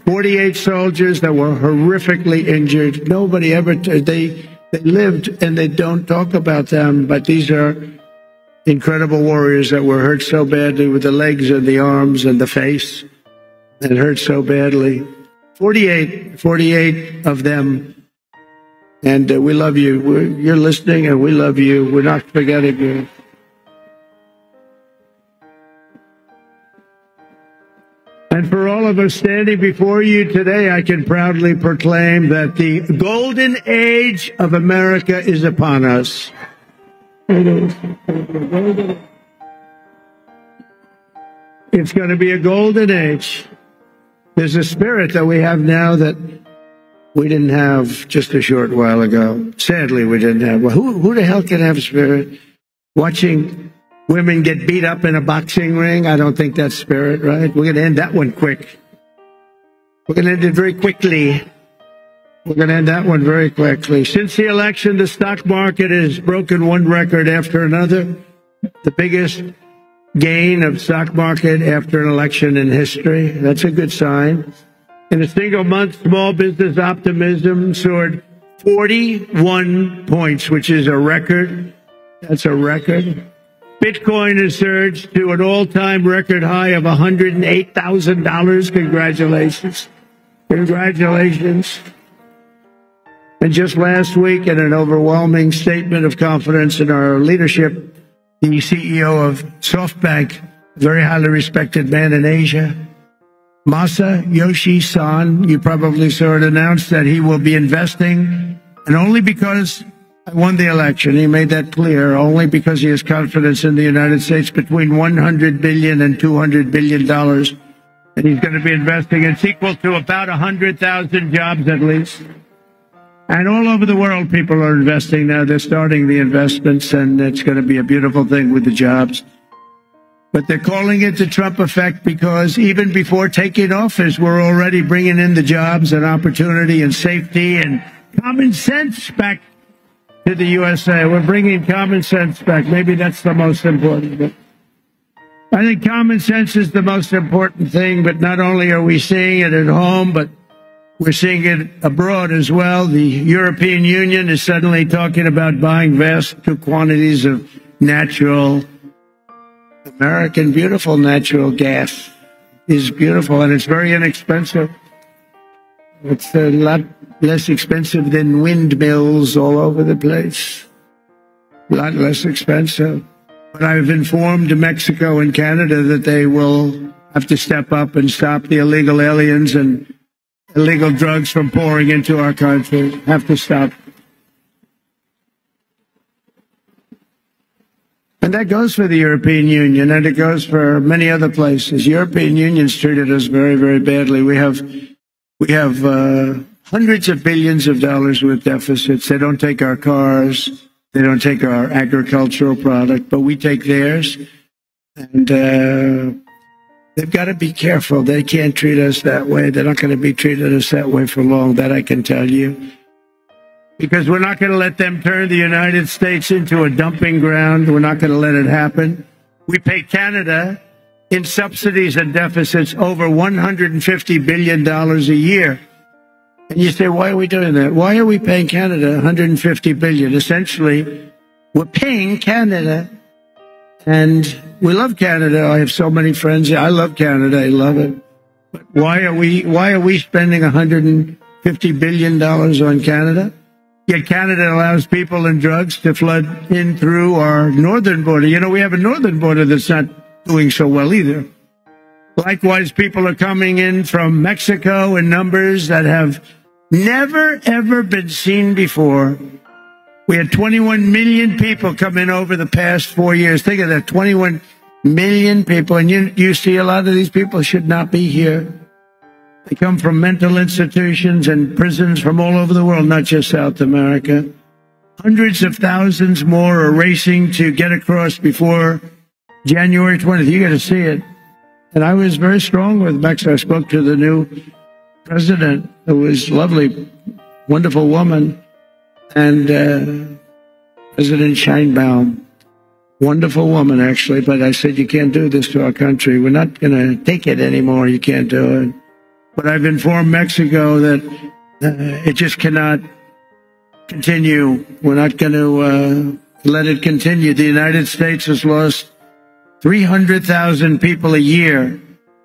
48 soldiers that were horrifically injured. Nobody ever, they lived and they don't talk about them, but these are incredible warriors that were hurt so badly with the legs and the arms and the face. It hurt so badly. 48 of them. And we love you. You're listening and we love you. We're not forgetting you. And for all of us standing before you today, I can proudly proclaim that the golden age of America is upon us. It is. It's going to be a golden age. There's a spirit that we have now that we didn't have just a short while ago. Sadly, we didn't have. Well, who the hell can have a spirit? Watching women get beat up in a boxing ring? I don't think that's spirit, right? We're going to end that one quick. We're going to end it very quickly. We're going to end that one very quickly. Since the election, the stock market has broken one record after another. The biggest gain of stock market after an election in history. That's a good sign. In a single month, small business optimism soared 41 points, which is a record. That's a record. Bitcoin has surged to an all-time record high of $108,000. Congratulations. Congratulations. And just last week, in an overwhelming statement of confidence in our leadership, the CEO of SoftBank, a very highly respected man in Asia, Masayoshi Son, you probably saw it announced that he will be investing, and only because I won the election, he made that clear, only because he has confidence in the United States, between $100 billion and $200 billion. And he's going to be investing. It's equal to about 100,000 jobs at least. And all over the world, people are investing now. They're starting the investments, and it's going to be a beautiful thing with the jobs. But they're calling it the Trump effect because even before taking office, we're already bringing in the jobs and opportunity and safety and common sense back to the USA. We're bringing common sense back. Maybe that's the most important thing. I think common sense is the most important thing, but not only are we seeing it at home, but we're seeing it abroad as well. The European Union is suddenly talking about buying vast quantities of natural, American, beautiful natural gas. Is beautiful, and it's very inexpensive. It's a lot less expensive than windmills all over the place. A lot less expensive. But I've informed Mexico and Canada that they will have to step up and stop the illegal aliens and illegal drugs from pouring into our country. Have to stop. And that goes for the European Union, and it goes for many other places. European Union's treated us very, very badly. We have hundreds of billions of dollars with deficits. They don't take our cars. They don't take our agricultural product, but we take theirs. And they've got to be careful. They can't treat us that way. They're not going to be treating us that way for long, that I can tell you. Because we're not going to let them turn the United States into a dumping ground. We're not going to let it happen. We pay Canada in subsidies and deficits over $150 billion a year. And you say, why are we doing that? Why are we paying Canada $150 billion? Essentially, we're paying Canada, and we love Canada. I have so many friends. I love Canada. I love it. But why are we spending $150 billion on Canada? Yet Canada allows people and drugs to flood in through our northern border. You know, we have a northern border that's not doing so well either. Likewise, people are coming in from Mexico in numbers that have never, ever been seen before. We had 21 million people come in over the past 4 years. Think of that, 21 million people. And you see a lot of these people should not be here. They come from mental institutions and prisons from all over the world, not just South America. Hundreds of thousands more are racing to get across before January 20th. You got to see it. And I was very strong with Mexico. I spoke to the new president, who was lovely, wonderful woman, and President Sheinbaum, wonderful woman, actually. But I said, you can't do this to our country. We're not going to take it anymore. You can't do it. But I've informed Mexico that it just cannot continue. We're not going to let it continue. The United States has lost 300,000 people a year.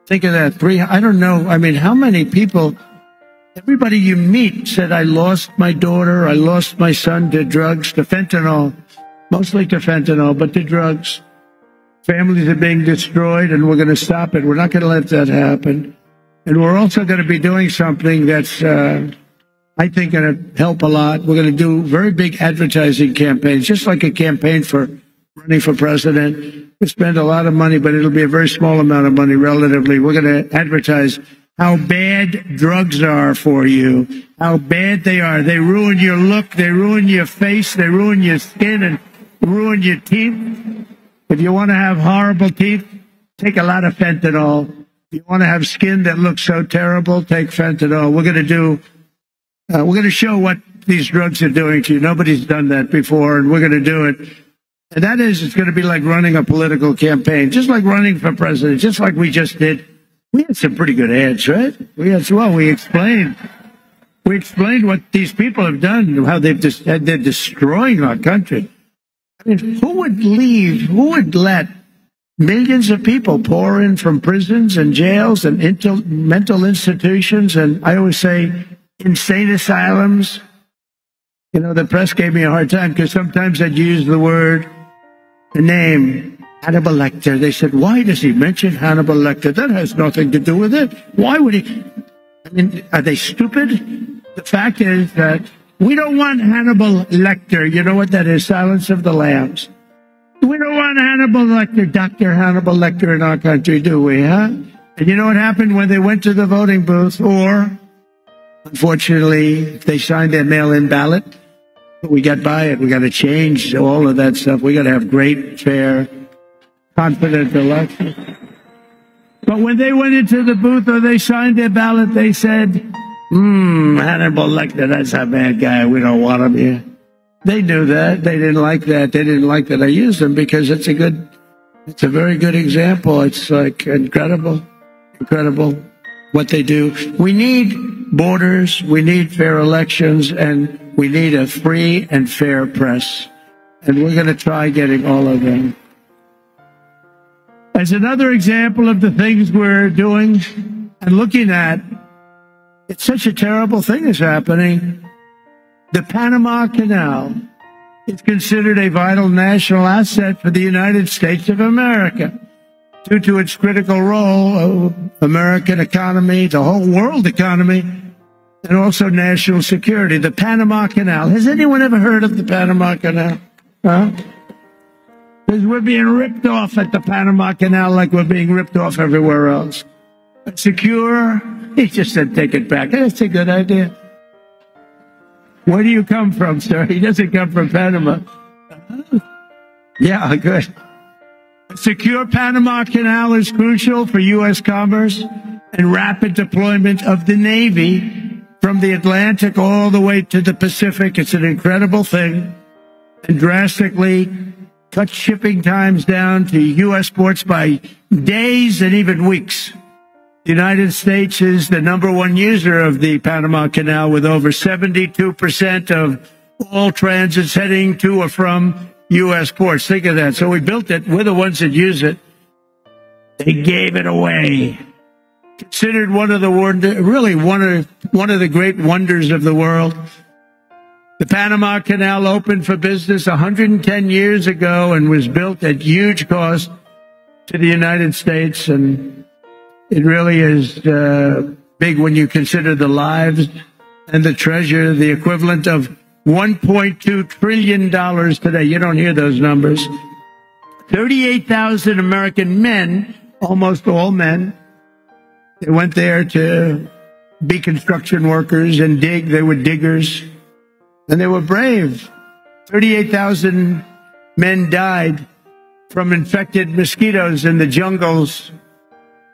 Think of that. I don't know. I mean, how many people, everybody you meet said, I lost my daughter, I lost my son to drugs, to fentanyl, mostly to fentanyl, but to drugs. Families are being destroyed, and we're going to stop it. We're not going to let that happen. And we're also going to be doing something that's, I think, going to help a lot. We're going to do very big advertising campaigns, just like a campaign for running for president. We spend a lot of money, but it'll be a very small amount of money relatively. We're going to advertise how bad drugs are for you, how bad they are. They ruin your look, they ruin your face, they ruin your skin, and ruin your teeth. If you want to have horrible teeth, take a lot of fentanyl. If you want to have skin that looks so terrible, take fentanyl. We're going to show what these drugs are doing to you. Nobody's done that before, and we're going to do it. And that is, it's going to be like running a political campaign, just like running for president, just like we just did. We had some pretty good ads, right? We explained what these people have done, how they're destroying our country. I mean, who would let millions of people pour in from prisons and jails and mental institutions, and I always say insane asylums? You know, the press gave me a hard time because sometimes I'd use the name Hannibal Lecter. They said, why does he mention Hannibal Lecter? That has nothing to do with it. Why would he? I mean, are they stupid? The fact is that we don't want Hannibal Lecter. You know what that is? Silence of the Lambs. We don't want Hannibal Lecter, Dr. Hannibal Lecter in our country, do we, huh? And you know what happened when they went to the voting booth? Or, unfortunately, they signed their mail-in ballot. We got by it. We got to change all of that stuff. We got to have great, fair, confident elections. But when they went into the booth or they signed their ballot, they said, Hannibal Lecter, that's a bad guy. We don't want him here. They knew that. They didn't like that. They didn't like that I used them because it's a very good example. It's like incredible what they do. We need borders. We need fair elections, and we need a free and fair press. And we're going to try getting all of them. As another example of the things we're doing and looking at, it's such a terrible thing is happening. The Panama Canal is considered a vital national asset for the United States of America due to its critical role of American economy, the whole world economy, and also national security. The Panama Canal. Has anyone ever heard of the Panama Canal? Huh? Because we're being ripped off at the Panama Canal like we're being ripped off everywhere else. Secure, he just said take it back. That's a good idea. Where do you come from, sir? He doesn't come from Panama. Yeah, good. A secure Panama Canal is crucial for U.S. commerce and rapid deployment of the Navy from the Atlantic all the way to the Pacific. It's an incredible thing, and drastically cut shipping times down to U.S. ports by days and even weeks. The United States is the #1 user of the Panama Canal, with over 72% of all transits heading to or from U.S. ports. Think of that. So we built it. We're the ones that use it. They gave it away. Considered one of the one of the great wonders of the world. The Panama Canal opened for business 110 years ago and was built at huge cost to the United States, and it really is big when you consider the lives and the treasure, the equivalent of $1.2 trillion today. You don't hear those numbers. 38,000 American men, almost all men, they went there to be construction workers and dig. They were diggers, and they were brave. 38,000 men died from infected mosquitoes in the jungles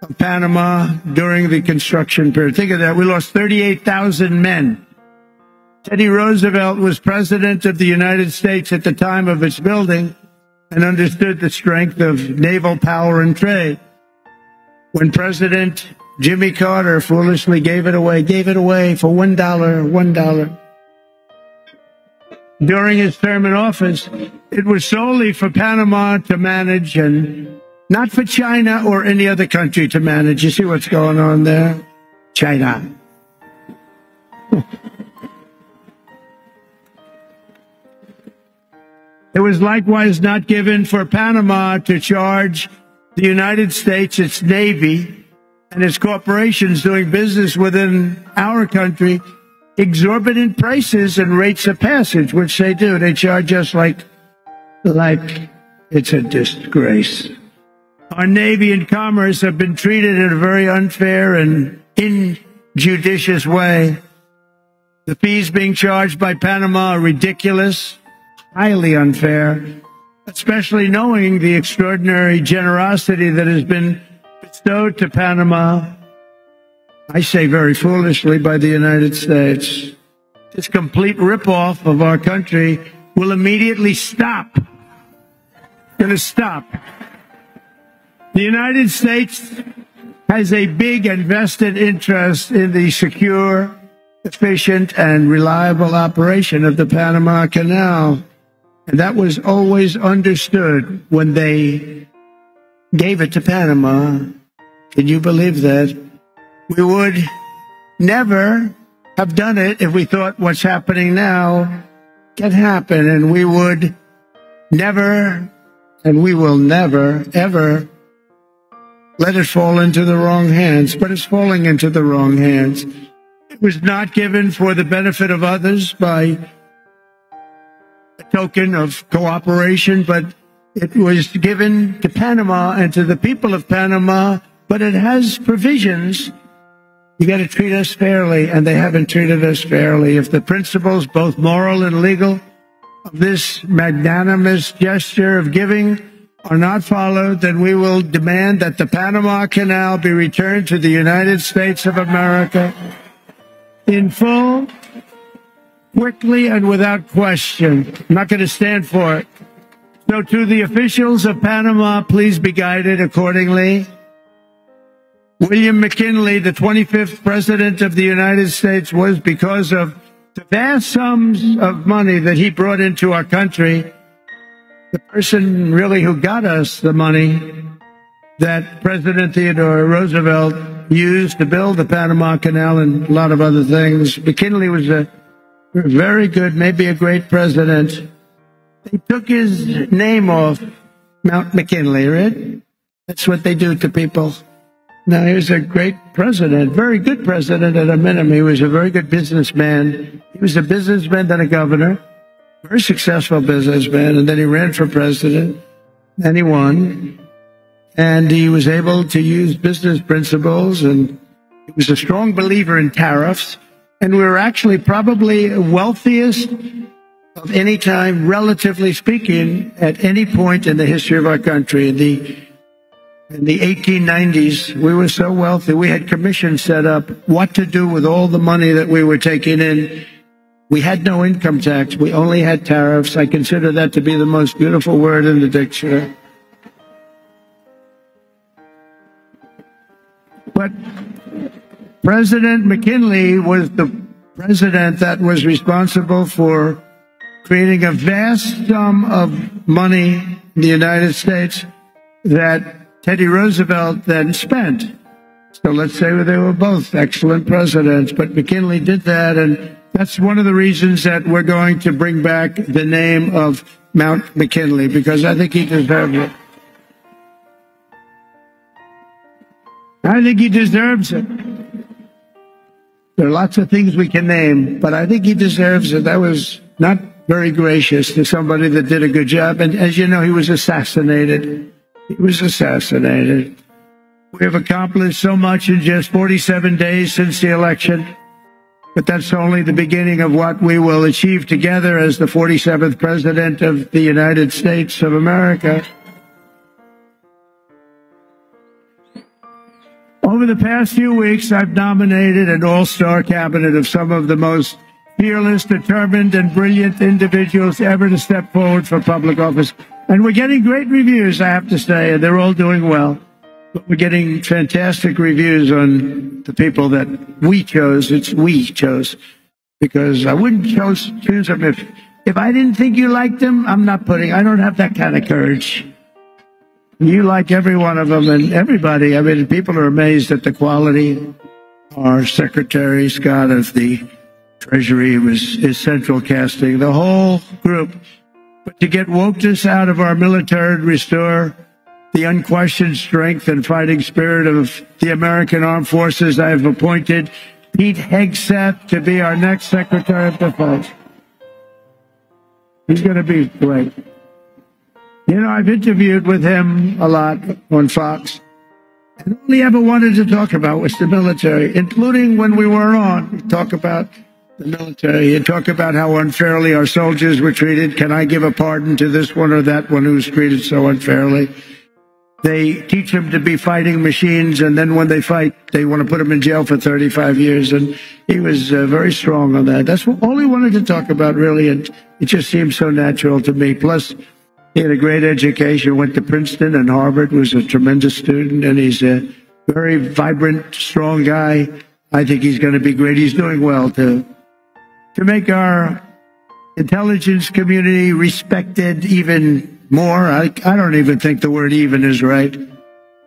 of Panama during the construction period. Think of that. We lost 38,000 men. Teddy Roosevelt was president of the United States at the time of its building and understood the strength of naval power and trade. When President Jimmy Carter foolishly gave it away for $1. During his term in office, it was solely for Panama to manage and not for China or any other country to manage. You see what's going on there? China. It was likewise not given for Panama to charge the United States, its Navy, and its corporations doing business within our country exorbitant prices and rates of passage, which they do. They charge us like it's a disgrace. Our Navy and Commerce have been treated in a very unfair and injudicious way. The fees being charged by Panama are ridiculous, highly unfair, especially knowing the extraordinary generosity that has been bestowed to Panama, I say very foolishly, by the United States. This complete ripoff of our country will immediately stop. Going to stop. The United States has a big and vested interest in the secure, efficient, and reliable operation of the Panama Canal. And that was always understood when they gave it to Panama. Can you believe that? We would never have done it if we thought what's happening now can happen. And we would never, and we will never, ever let it fall into the wrong hands. But it's falling into the wrong hands. It was not given for the benefit of others by a token of cooperation, but it was given to Panama and to the people of Panama, but it has provisions. You got to treat us fairly, and they haven't treated us fairly. If the principles, both moral and legal, of this magnanimous gesture of giving are not followed, then we will demand that the Panama Canal be returned to the United States of America in full, quickly, and without question. I'm not going to stand for it. So to the officials of Panama, please be guided accordingly. William McKinley, the 25th President of the United States, was because of the vast sums of money that he brought into our country, the person really who got us the money that President Theodore Roosevelt used to build the Panama Canal and a lot of other things. McKinley was a very good, maybe a great president. They took his name off Mount McKinley, right? That's what they do to people. Now, here's a great president, very good president at a minimum. He was a very good businessman. He was a businessman, then a governor, very successful businessman, and then he ran for president, and he won. And he was able to use business principles, and he was a strong believer in tariffs. And we were actually probably wealthiest of any time, relatively speaking, at any point in the history of our country. In the 1890s, we were so wealthy, we had commissions set up what to do with all the money that we were taking in. We had no income tax. We only had tariffs. I consider that to be the most beautiful word in the dictionary. But President McKinley was the president that was responsible for creating a vast sum of money in the United States that Teddy Roosevelt then spent. So let's say they were both excellent presidents, but McKinley did that, and that's one of the reasons that we're going to bring back the name of Mount McKinley, because I think he deserves it. I think he deserves it. There are lots of things we can name, but I think he deserves it. That was not very gracious to somebody that did a good job. And as you know, he was assassinated. He was assassinated. We have accomplished so much in just 47 days since the election, but that's only the beginning of what we will achieve together as the 47th President of the United States of America. Over the past few weeks, I've nominated an all-star cabinet of some of the most fearless, determined, and brilliant individuals ever to step forward for public office. And we're getting great reviews, I have to say, and they're all doing well. But we're getting fantastic reviews on the people that we chose. It's we chose, because I wouldn't choose them if I didn't think you liked them. I don't have that kind of courage. You like every one of them, and everybody. I mean, people are amazed at the quality. Our Secretary Scott of the Treasury is central casting, the whole group. But to get wokeness out of our military and restore the unquestioned strength and fighting spirit of the American Armed Forces, I have appointed Pete Hegseth to be our next Secretary of Defense. He's going to be great. You know, I've interviewed with him a lot on Fox, and all he ever wanted to talk about was the military, including when we were on. He'd talk about the military. He'd talk about how unfairly our soldiers were treated. Can I give a pardon to this one or that one who's treated so unfairly? They teach them to be fighting machines, and then when they fight, they want to put them in jail for 35 years. And he was very strong on that. That's all he wanted to talk about, really, and it just seemed so natural to me. Plus, he had a great education, went to Princeton and Harvard, was a tremendous student, and he's a very vibrant, strong guy. I think he's going to be great. He's doing well to make our intelligence community respected even more. I don't even think the word even is right,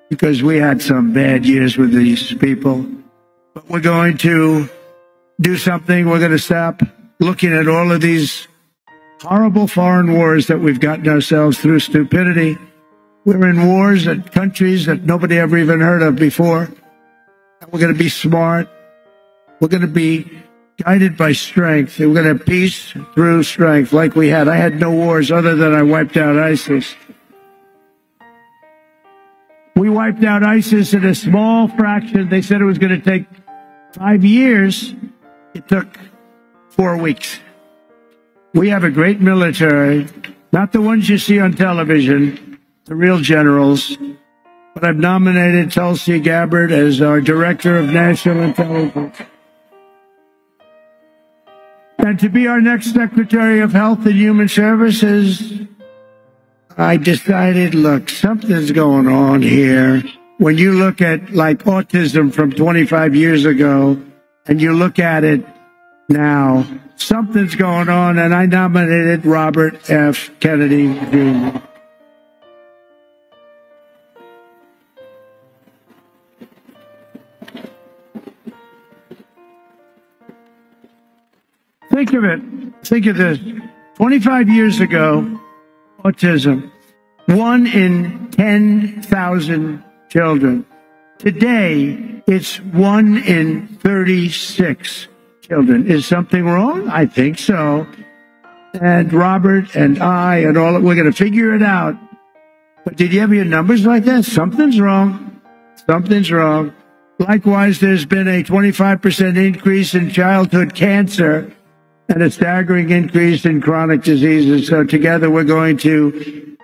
because we had some bad years with these people. But we're going to do something. We're going to stop looking at all of these horrible foreign wars that we've gotten ourselves through stupidity. We're in wars at countries that nobody ever even heard of before. And we're going to be smart. We're going to be guided by strength. And we're going to have peace through strength like we had. I had no wars other than I wiped out ISIS. We wiped out ISIS in a small fraction. They said it was going to take 5 years. It took 4 weeks. We have a great military, not the ones you see on television, the real generals. But I've nominated Tulsi Gabbard as our Director of National Intelligence. And to be our next Secretary of Health and Human Services, I decided, look, something's going on here. When you look at, like, autism from 25 years ago, and you look at it now, something's going on, and I nominated Robert F. Kennedy Jr. Think of it. Think of this. 25 years ago, autism, 1 in 10,000 children. Today, it's 1 in 36 children. Is something wrong? I think so. And Robert and I and all, we're going to figure it out. But did you ever hear numbers like that? Something's wrong. Something's wrong. Likewise, there's been a 25% increase in childhood cancer and a staggering increase in chronic diseases. So together we're going to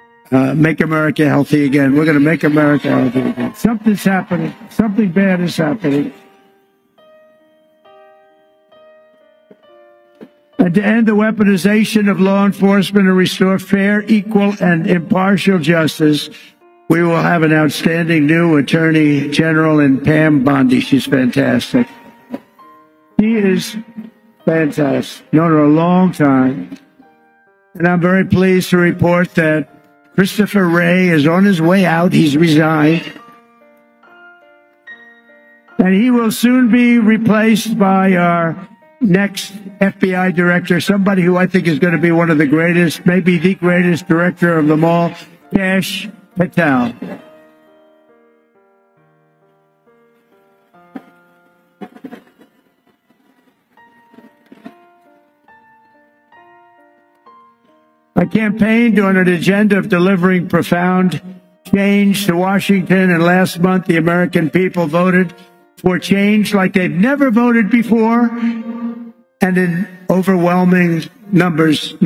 make America healthy again. We're going to make America healthy again. Something's happening. Something bad is happening. And to end the weaponization of law enforcement and restore fair, equal, and impartial justice, We will have an outstanding new Attorney General in Pam Bondi. She's fantastic. She is fantastic. Known her a long time. And I'm very pleased to report that Christopher Wray is on his way out. He's resigned. And he will soon be replaced by our next FBI director, somebody who I think is going to be one of the greatest, maybe the greatest director of them all, Kash Patel. I campaigned on an agenda of delivering profound change to Washington, and last month the American people voted for change like they've never voted before, and in overwhelming numbers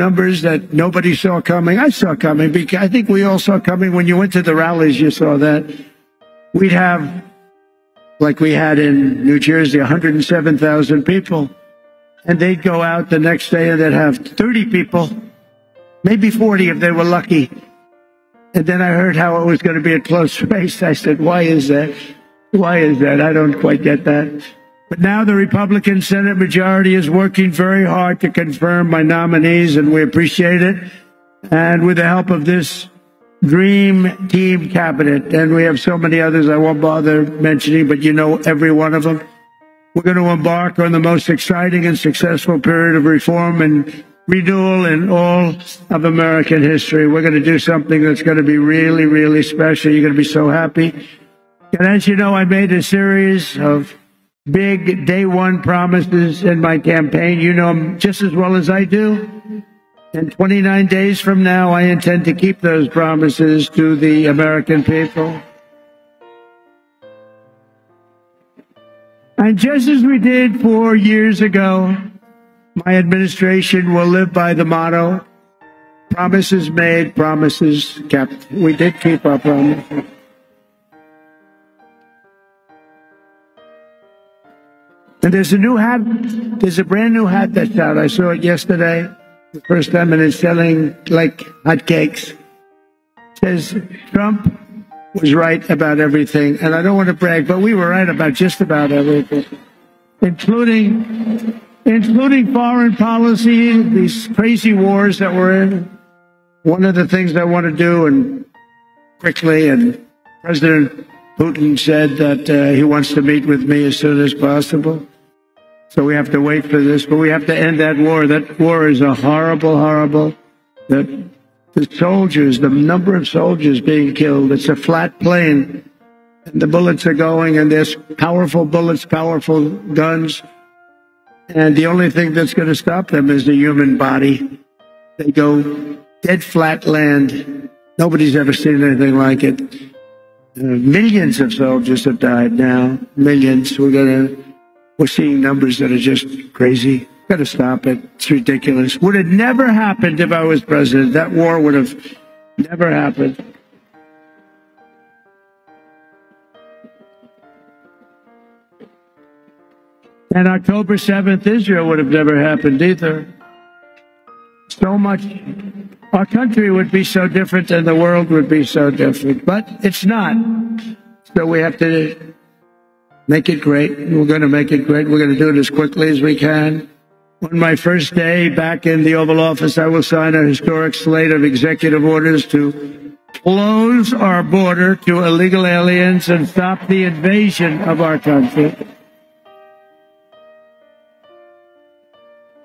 that nobody saw coming. I saw coming, because I think we all saw coming. When you went to the rallies, you saw that. We'd have, like we had in New Jersey, 107,000 people, and they'd go out the next day and they'd have 30 people, maybe 40 if they were lucky. And then I heard how it was going to be a close race. I said, why is that? Why is that? I don't quite get that. But now the Republican Senate majority is working very hard to confirm my nominees, and we appreciate it. And with the help of this dream team cabinet, and we have so many others I won't bother mentioning, but you know every one of them, we're going to embark on the most exciting and successful period of reform and renewal in all of American history. We're going to do something that's going to be really, really special. You're going to be so happy. And as you know, I made a series of big day one promises in my campaign. You know them just as well as I do. And 29 days from now, I intend to keep those promises to the American people. And just as we did 4 years ago, my administration will live by the motto, promises made, promises kept. We did keep our promises. And there's a new hat, there's a brand new hat that's out. I saw it yesterday, the first time, and it's selling like hotcakes. It says, Trump was right about everything. And I don't want to brag, but we were right about just about everything, including foreign policy, these crazy wars that we're in. One of the things I want to do, and quickly, and President Putin said that he wants to meet with me as soon as possible. So we have to wait for this, but we have to end that war. That war is a horrible, horrible, the soldiers, the number of soldiers being killed, it's a flat plane, and the bullets are going, and there's powerful bullets, powerful guns, and the only thing that's going to stop them is the human body. They go dead flat land. Nobody's ever seen anything like it. Millions of soldiers have died now. Millions. We're seeing numbers that are just crazy. Got to stop it. It's ridiculous. Would have never happened if I was president. That war would have never happened. And October 7th, Israel would have never happened either. So much. Our country would be so different and the world would be so different. But it's not. So we have to make it great. We're going to make it great. We're going to do it as quickly as we can. On my first day back in the Oval Office, I will sign a historic slate of executive orders to close our border to illegal aliens and stop the invasion of our country.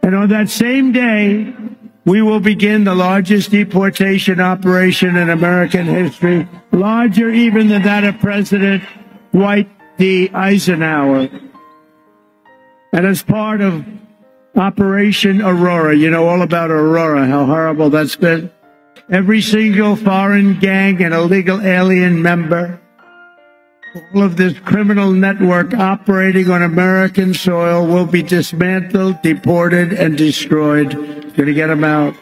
And on that same day, we will begin the largest deportation operation in American history, larger even than that of President Dwight D. Eisenhower. And as part of Operation Aurora, you know all about Aurora, how horrible that's been. Every single foreign gang and illegal alien member, all of this criminal network operating on American soil will be dismantled, deported, and destroyed. Going to get them out.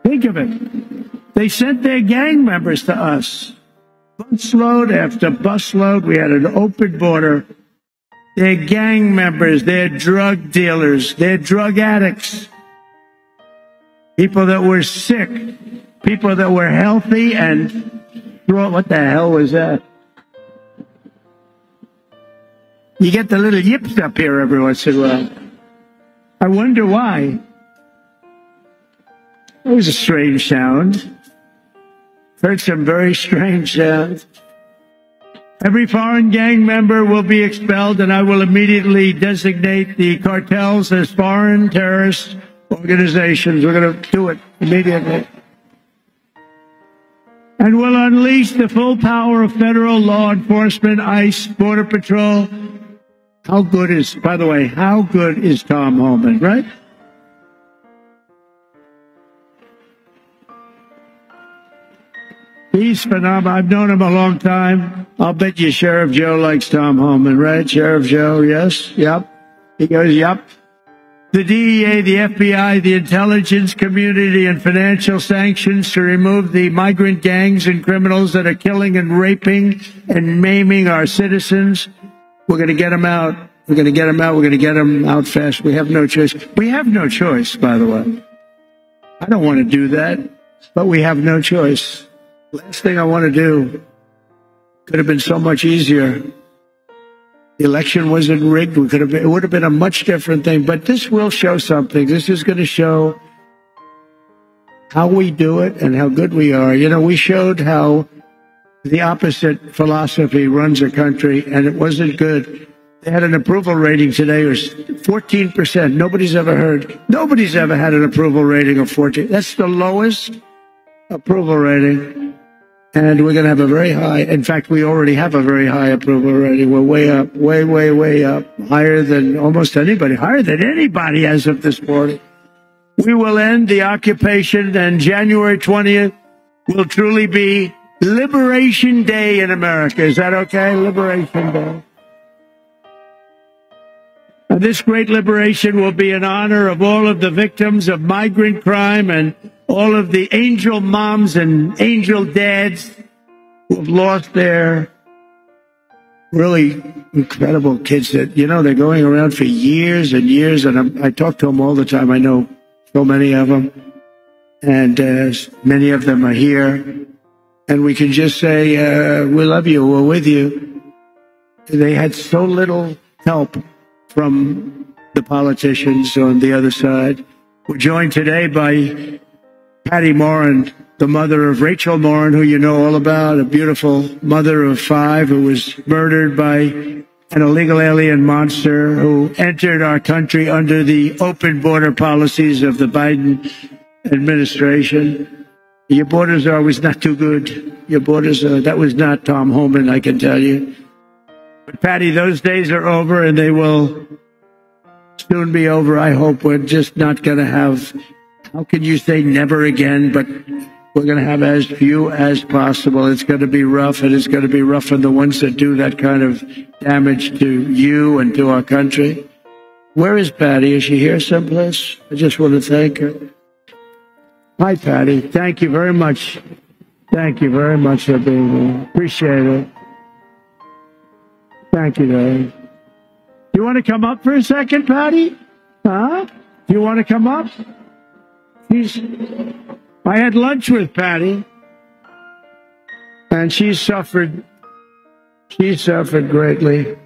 Think of it. They sent their gang members to us. Busload after busload. We had an open border. They're gang members. They're drug dealers. They're drug addicts. People that were sick. people that were healthy and what the hell was that? You get the little yips up here every once in a while. I wonder why. It was a strange sound. Heard some very strange sounds. Every foreign gang member will be expelled, and I will immediately designate the cartels as foreign terrorist organizations. We're going to do it immediately. And we'll unleash the full power of federal law enforcement, ICE, Border Patrol. How good is, by the way, how good is Tom Homan, right? He's phenomenal. I've known him a long time. I'll bet you Sheriff Joe likes Tom Homan, right? Sheriff Joe, yes, yep. He goes, yep. The DEA, the FBI, the intelligence community, and financial sanctions to remove the migrant gangs and criminals that are killing and raping and maiming our citizens. We're going to get them out. We're going to get them out. We're going to get them out fast. We have no choice. We have no choice, by the way. I don't want to do that, but we have no choice. Last thing I want to do could have been so much easier. The election wasn't rigged. It would have been a much different thing. But this will show something. This is going to show how we do it and how good we are. You know, we showed how the opposite philosophy runs a country, and it wasn't good. They had an approval rating today. It was 14%. Nobody's ever had an approval rating of 14. That's the lowest approval rating. And we're going to have a very high, in fact, we already have a very high approval rating. We're way up, way up, higher than almost anybody, higher than anybody as of this morning. We will end the occupation, and January 20th will truly be Liberation Day in America. Is that okay? Liberation Day. And this great liberation will be in honor of all of the victims of migrant crime and all of the angel moms and angel dads who have lost their really incredible kids that, you know, they're going around for years and years. And I talk to them all the time. I know so many of them. And many of them are here. And we can just say, we love you, we're with you. They had so little help from the politicians on the other side. We're joined today by Patty Morin, the mother of Rachel Morin, who you know all about, a beautiful mother of 5 who was murdered by an illegal alien monster who entered our country under the open border policies of the Biden administration. Your borders are always not too good. Your borders are, that was not Tom Homan, I can tell you. But Patty, those days are over, and they will soon be over. I hope we're just not going to have, how can you say never again, but we're going to have as few as possible. It's going to be rough, and it's going to be rough on the ones that do that kind of damage to you and to our country. Where is Patty? Is she here someplace? I just want to thank her. Hi, Patty. Thank you very much. Thank you very much for being here. Appreciate it. Thank you, darling. You want to come up for a second, Patty? Huh? Do you want to come up? I had lunch with Patty, and she suffered greatly.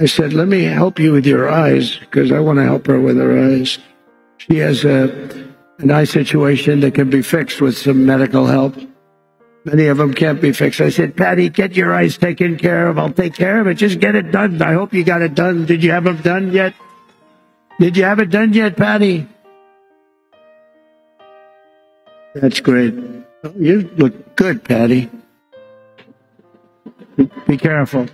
I said, let me help you with your eyes, because I want to help her with her eyes. She has an eye situation that can be fixed with some medical help. Many of them can't be fixed. I said, Patty, get your eyes taken care of. I'll take care of it. Just get it done. I hope you got it done. Did you have them done yet? Did you have it done yet, Patty? That's great. You look good, Patty. Be careful.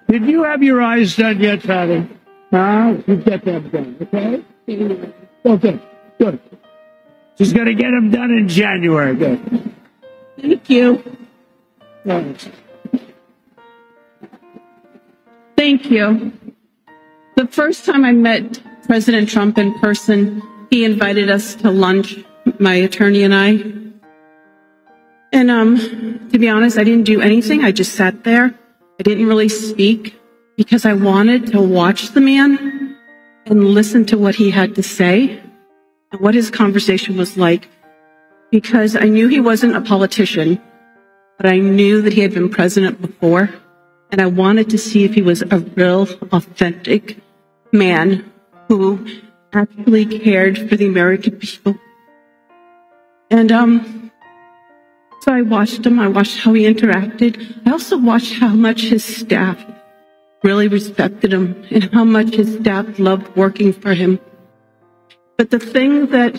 Did you have your eyes done yet, Patty? Huh? You get them done, okay? Okay, good. She's going to get them done in January. Good. Thank you. Thanks. Thank you. The first time I met President Trump in person, he invited us to lunch, my attorney and I. And to be honest, I didn't do anything. I just sat there. I didn't really speak because I wanted to watch the man. and listen to what he had to say and what his conversation was like, because I knew he wasn't a politician, but I knew that he had been president before, and I wanted to see if he was a real, authentic man who actually cared for the American people. And so I watched him. I watched how he interacted. I also watched how much his staff really respected him and how much his staff loved working for him. But the thing that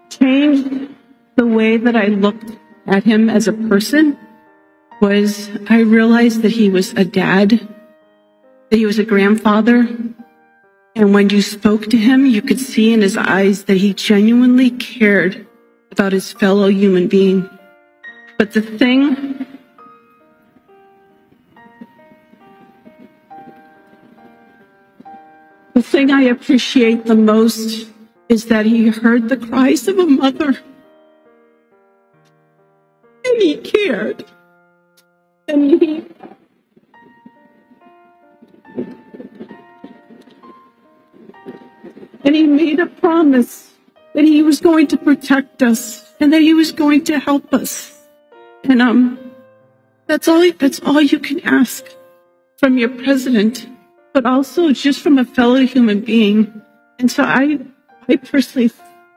changed the way that I looked at him as a person was I realized that he was a dad, that he was a grandfather, and when you spoke to him, you could see in his eyes that he genuinely cared about his fellow human being. But the thing I appreciate the most is that he heard the cries of a mother, and he cared, and he made a promise that he was going to protect us and that he was going to help us. And that's all you can ask from your president, but also just from a fellow human being. And so I personally,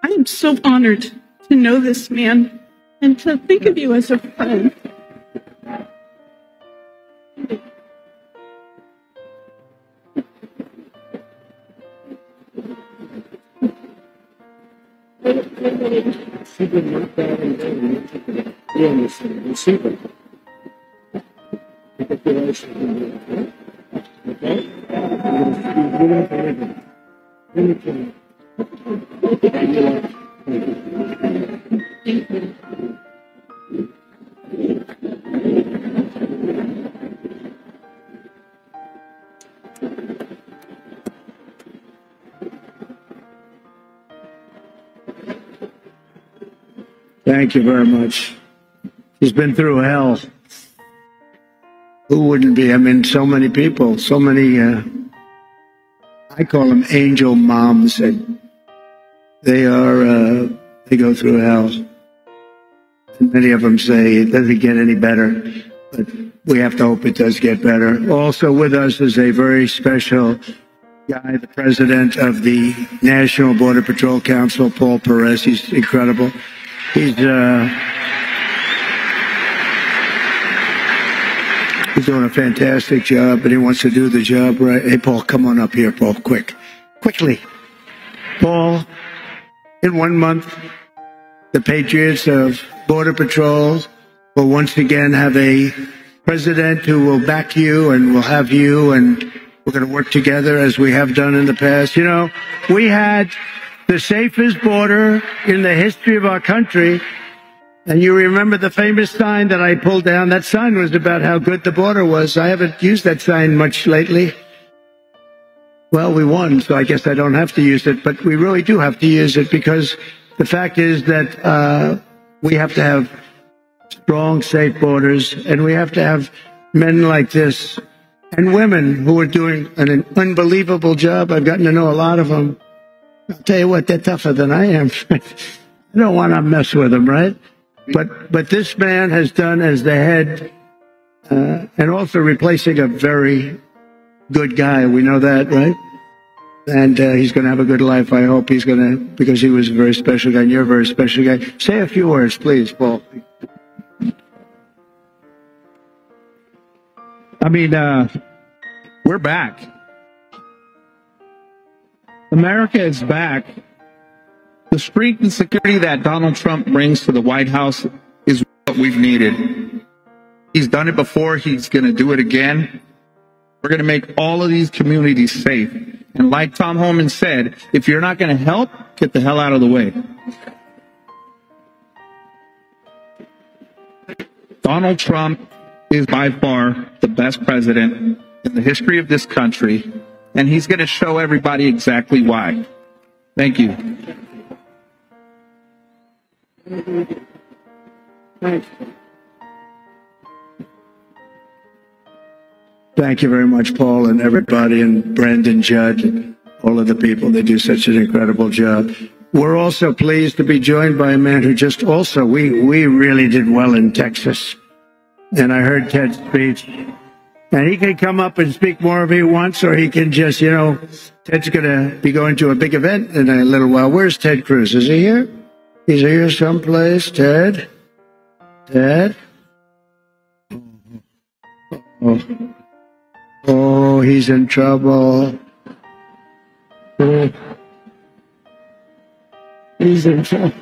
I am so honored to know this man and to think of you as a friend. Thank you very much. He's been through hell. Who wouldn't be? I mean, so many people, so many, I call them angel moms. And they go through hell. And many of them say it doesn't get any better, but we have to hope it does get better. Also with us is a very special guy, the president of the National Border Patrol Council, Paul Perez. He's incredible. He's doing a fantastic job, and he wants to do the job right. Hey, Paul, come on up here, Paul, quickly. Paul, in 1 month, the Patriots of Border Patrol will once again have a president who will back you and will have you, and we're going to work together as we have done in the past. You know, we had the safest border in the history of our country. And you remember the famous sign that I pulled down? That sign was about how good the border was. I haven't used that sign much lately. Well, we won, so I guess I don't have to use it. But we really do have to use it, because the fact is that we have to have strong, safe borders, and we have to have men like this and women who are doing an unbelievable job. I've gotten to know a lot of them. I'll tell you what, they're tougher than I am. I don't want to mess with them, right? But this man has done as the head, and also replacing a very good guy. We know that, right? And he's going to have a good life. I hope he's going to, because he was a very special guy, and you're a very special guy. Say a few words, please, Paul. I mean, we're back. America is back. The strength and security that Donald Trump brings to the White House is what we've needed. He's done it before. He's going to do it again. We're going to make all of these communities safe. And like Tom Homan said, if you're not going to help, get the hell out of the way. Donald Trump is by far the best president in the history of this country, and he's going to show everybody exactly why. Thank you. Thank you very much, Paul, and everybody, and Brandon Judd, and all of the people. They do such an incredible job. We're also pleased to be joined by a man who just also, we really did well in Texas. And I heard Ted's speech. And he can come up and speak more if he wants, or he can just, you know, Ted's going to be going to a big event in a little while. Where's Ted Cruz? Is he here? He's here someplace. Ted? Ted? Oh, he's in trouble. Oh. He's in trouble.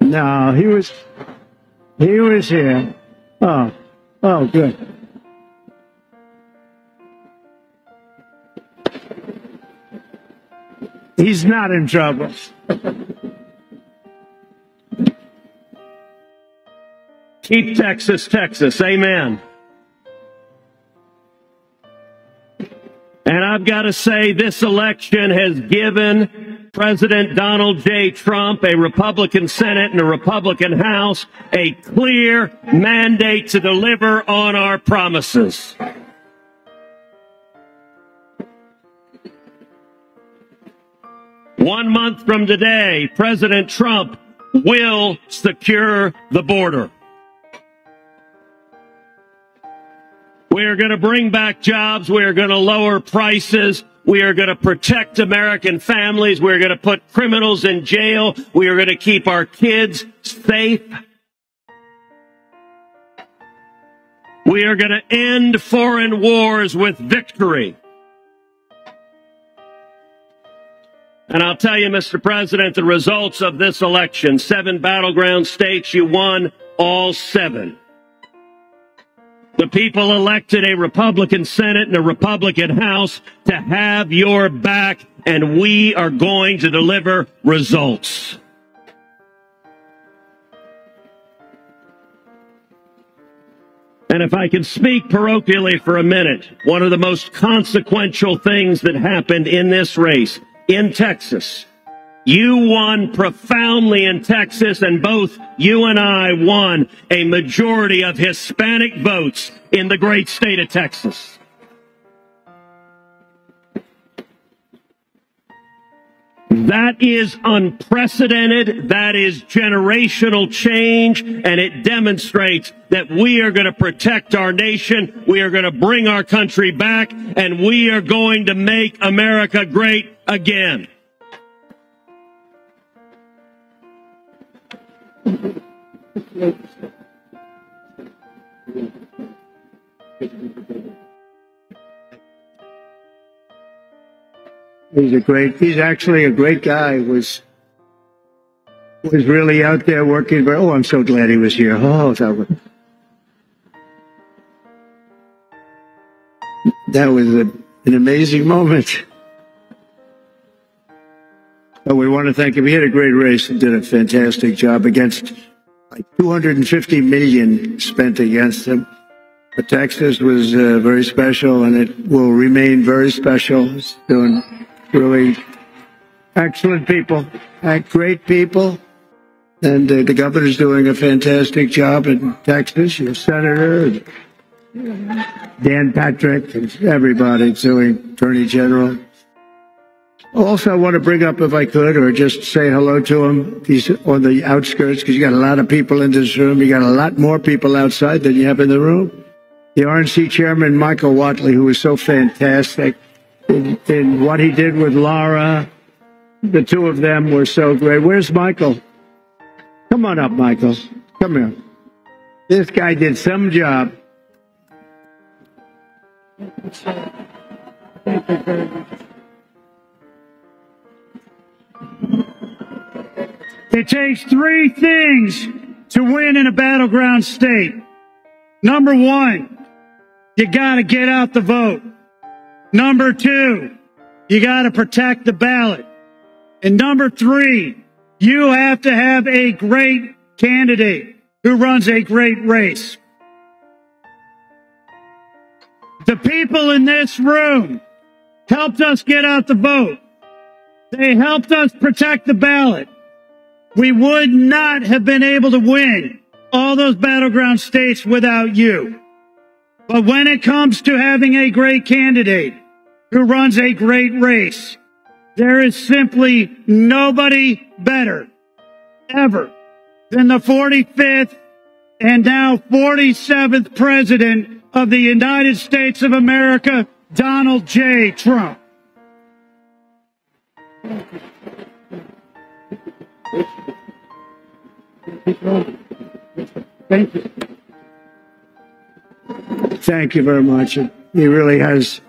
No, he was here. Oh, good. He's not in trouble. Keep Texas, Texas. Amen. And I've got to say, this election has given President Donald J. Trump, a Republican Senate and a Republican House, a clear mandate to deliver on our promises. One month from today, President Trump will secure the border. We are going to bring back jobs. We are going to lower prices. We are going to protect American families. We are going to put criminals in jail. We are going to keep our kids safe. We are going to end foreign wars with victory. And I'll tell you, Mr. President, the results of this election, 7 battleground states, you won all 7. The people elected a Republican Senate and a Republican House to have your back, and we are going to deliver results. And if I can speak parochially for a minute, one of the most consequential things that happened in this race in Texas, you won profoundly in Texas, and both you and I won a majority of Hispanic votes in the great state of Texas. That is unprecedented. That is generational change, and it demonstrates that we are going to protect our nation. We are going to bring our country back, and we are going to make America great again. He's actually a great guy. Was really out there working. Oh, I'm so glad he was here. Oh, that was an amazing moment. Oh, we want to thank him. He had a great race and did a fantastic job against like 250 million spent against him. But Texas was very special, and it will remain very special. It's doing really excellent people, great people. And the governor's doing a fantastic job in Texas. Your senator, Dan Patrick, and everybody doing, Attorney General. Also, I want to bring up, if I could, or just say hello to him. He's on the outskirts, because you got a lot of people in this room. You got a lot more people outside than you have in the room. The RNC chairman, Michael Whatley, who was so fantastic in what he did with Laura. The two of them were so great. Where's Michael? Come on up, Michael. Come here. This guy did some job. It takes 3 things to win in a battleground state. Number 1, you got to get out the vote. Number 2, you got to protect the ballot. And number 3, you have to have a great candidate who runs a great race. The people in this room helped us get out the vote. They helped us protect the ballot. We would not have been able to win all those battleground states without you. But when it comes to having a great candidate who runs a great race, there is simply nobody better ever than the 45th and now 47th President of the United States of America, Donald J. Trump. Thank you. Thank you very much. He really has,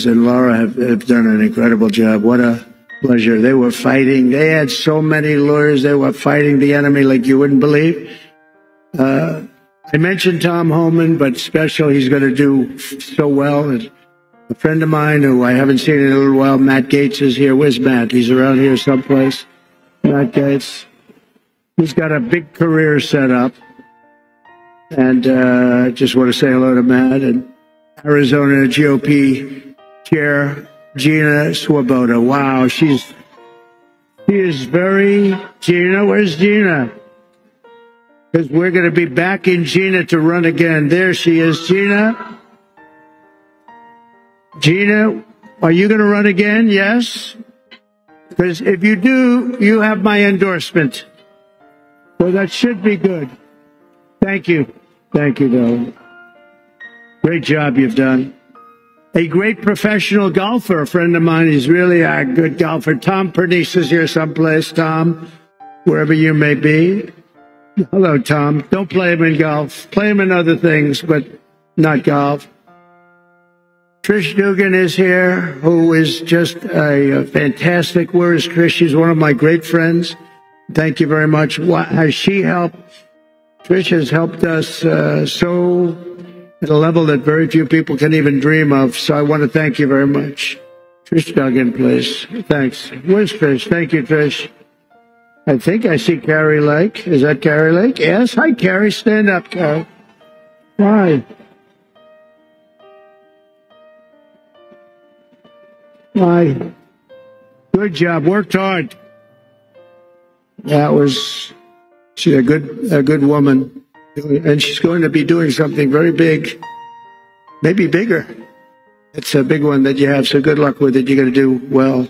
and Laura have done an incredible job. What a pleasure. They were fighting. They had so many lawyers. They were fighting the enemy like you wouldn't believe. I mentioned Tom Homan, but special, he's going to do so well. A friend of mine who I haven't seen in a little while, Matt Gaetz, is here. Where's Matt? He's around here someplace. Matt Gaetz. He's got a big career set up. And I just want to say hello to Matt and Arizona GOP Chair Gina Swoboda. Wow, she is very... Gina, where's Gina? Because we're going to be backing Gina to run again. There she is. Gina? Gina, are you going to run again? Yes? Because if you do, you have my endorsement. So that should be good. Thank you. Thank you, darling. Great job you've done. A great professional golfer, a friend of mine. He's really a good golfer. Tom Pernice is here someplace. Tom, wherever you may be. Hello, Tom. Don't play him in golf. Play him in other things, but not golf. Trish Dugan is here, who is just a fantastic. Where is Trish? She's one of my great friends. Thank you very much. Has she helped? Trish has helped us so at a level that very few people can even dream of. So I want to thank you very much. Trish Duggan, please. Thanks. Where's Trish? Thank you, Trish. I think I see Carrie Lake. Is that Carrie Lake? Yes. Hi, Carrie. Stand up, Carrie. Why? Why? Good job. Worked hard. She's a good woman. And she's going to be doing something very big. Maybe bigger. It's a big one that you have, so good luck with it. You're going to do well.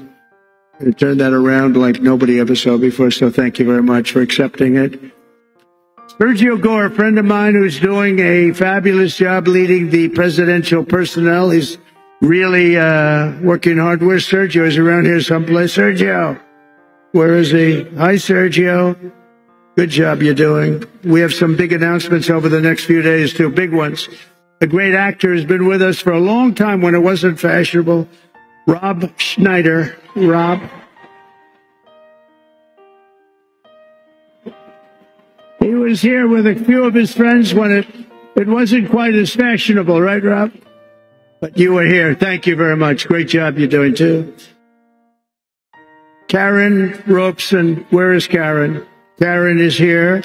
You turn that around like nobody ever saw before, so thank you very much for accepting it. Sergio Gore, a friend of mine who's doing a fabulous job leading the presidential personnel. He's really working hard. Where's Sergio? He's around here someplace. Sergio, where is he? Hi, Sergio. Good job you're doing. We have some big announcements over the next few days, too, big ones. A great actor has been with us for a long time when it wasn't fashionable. Rob Schneider. Rob. He was here with a few of his friends when it wasn't quite as fashionable, right, Rob? But you were here. Thank you very much. Great job you're doing, too. Karen Robeson. Where is Karen? Karen is here,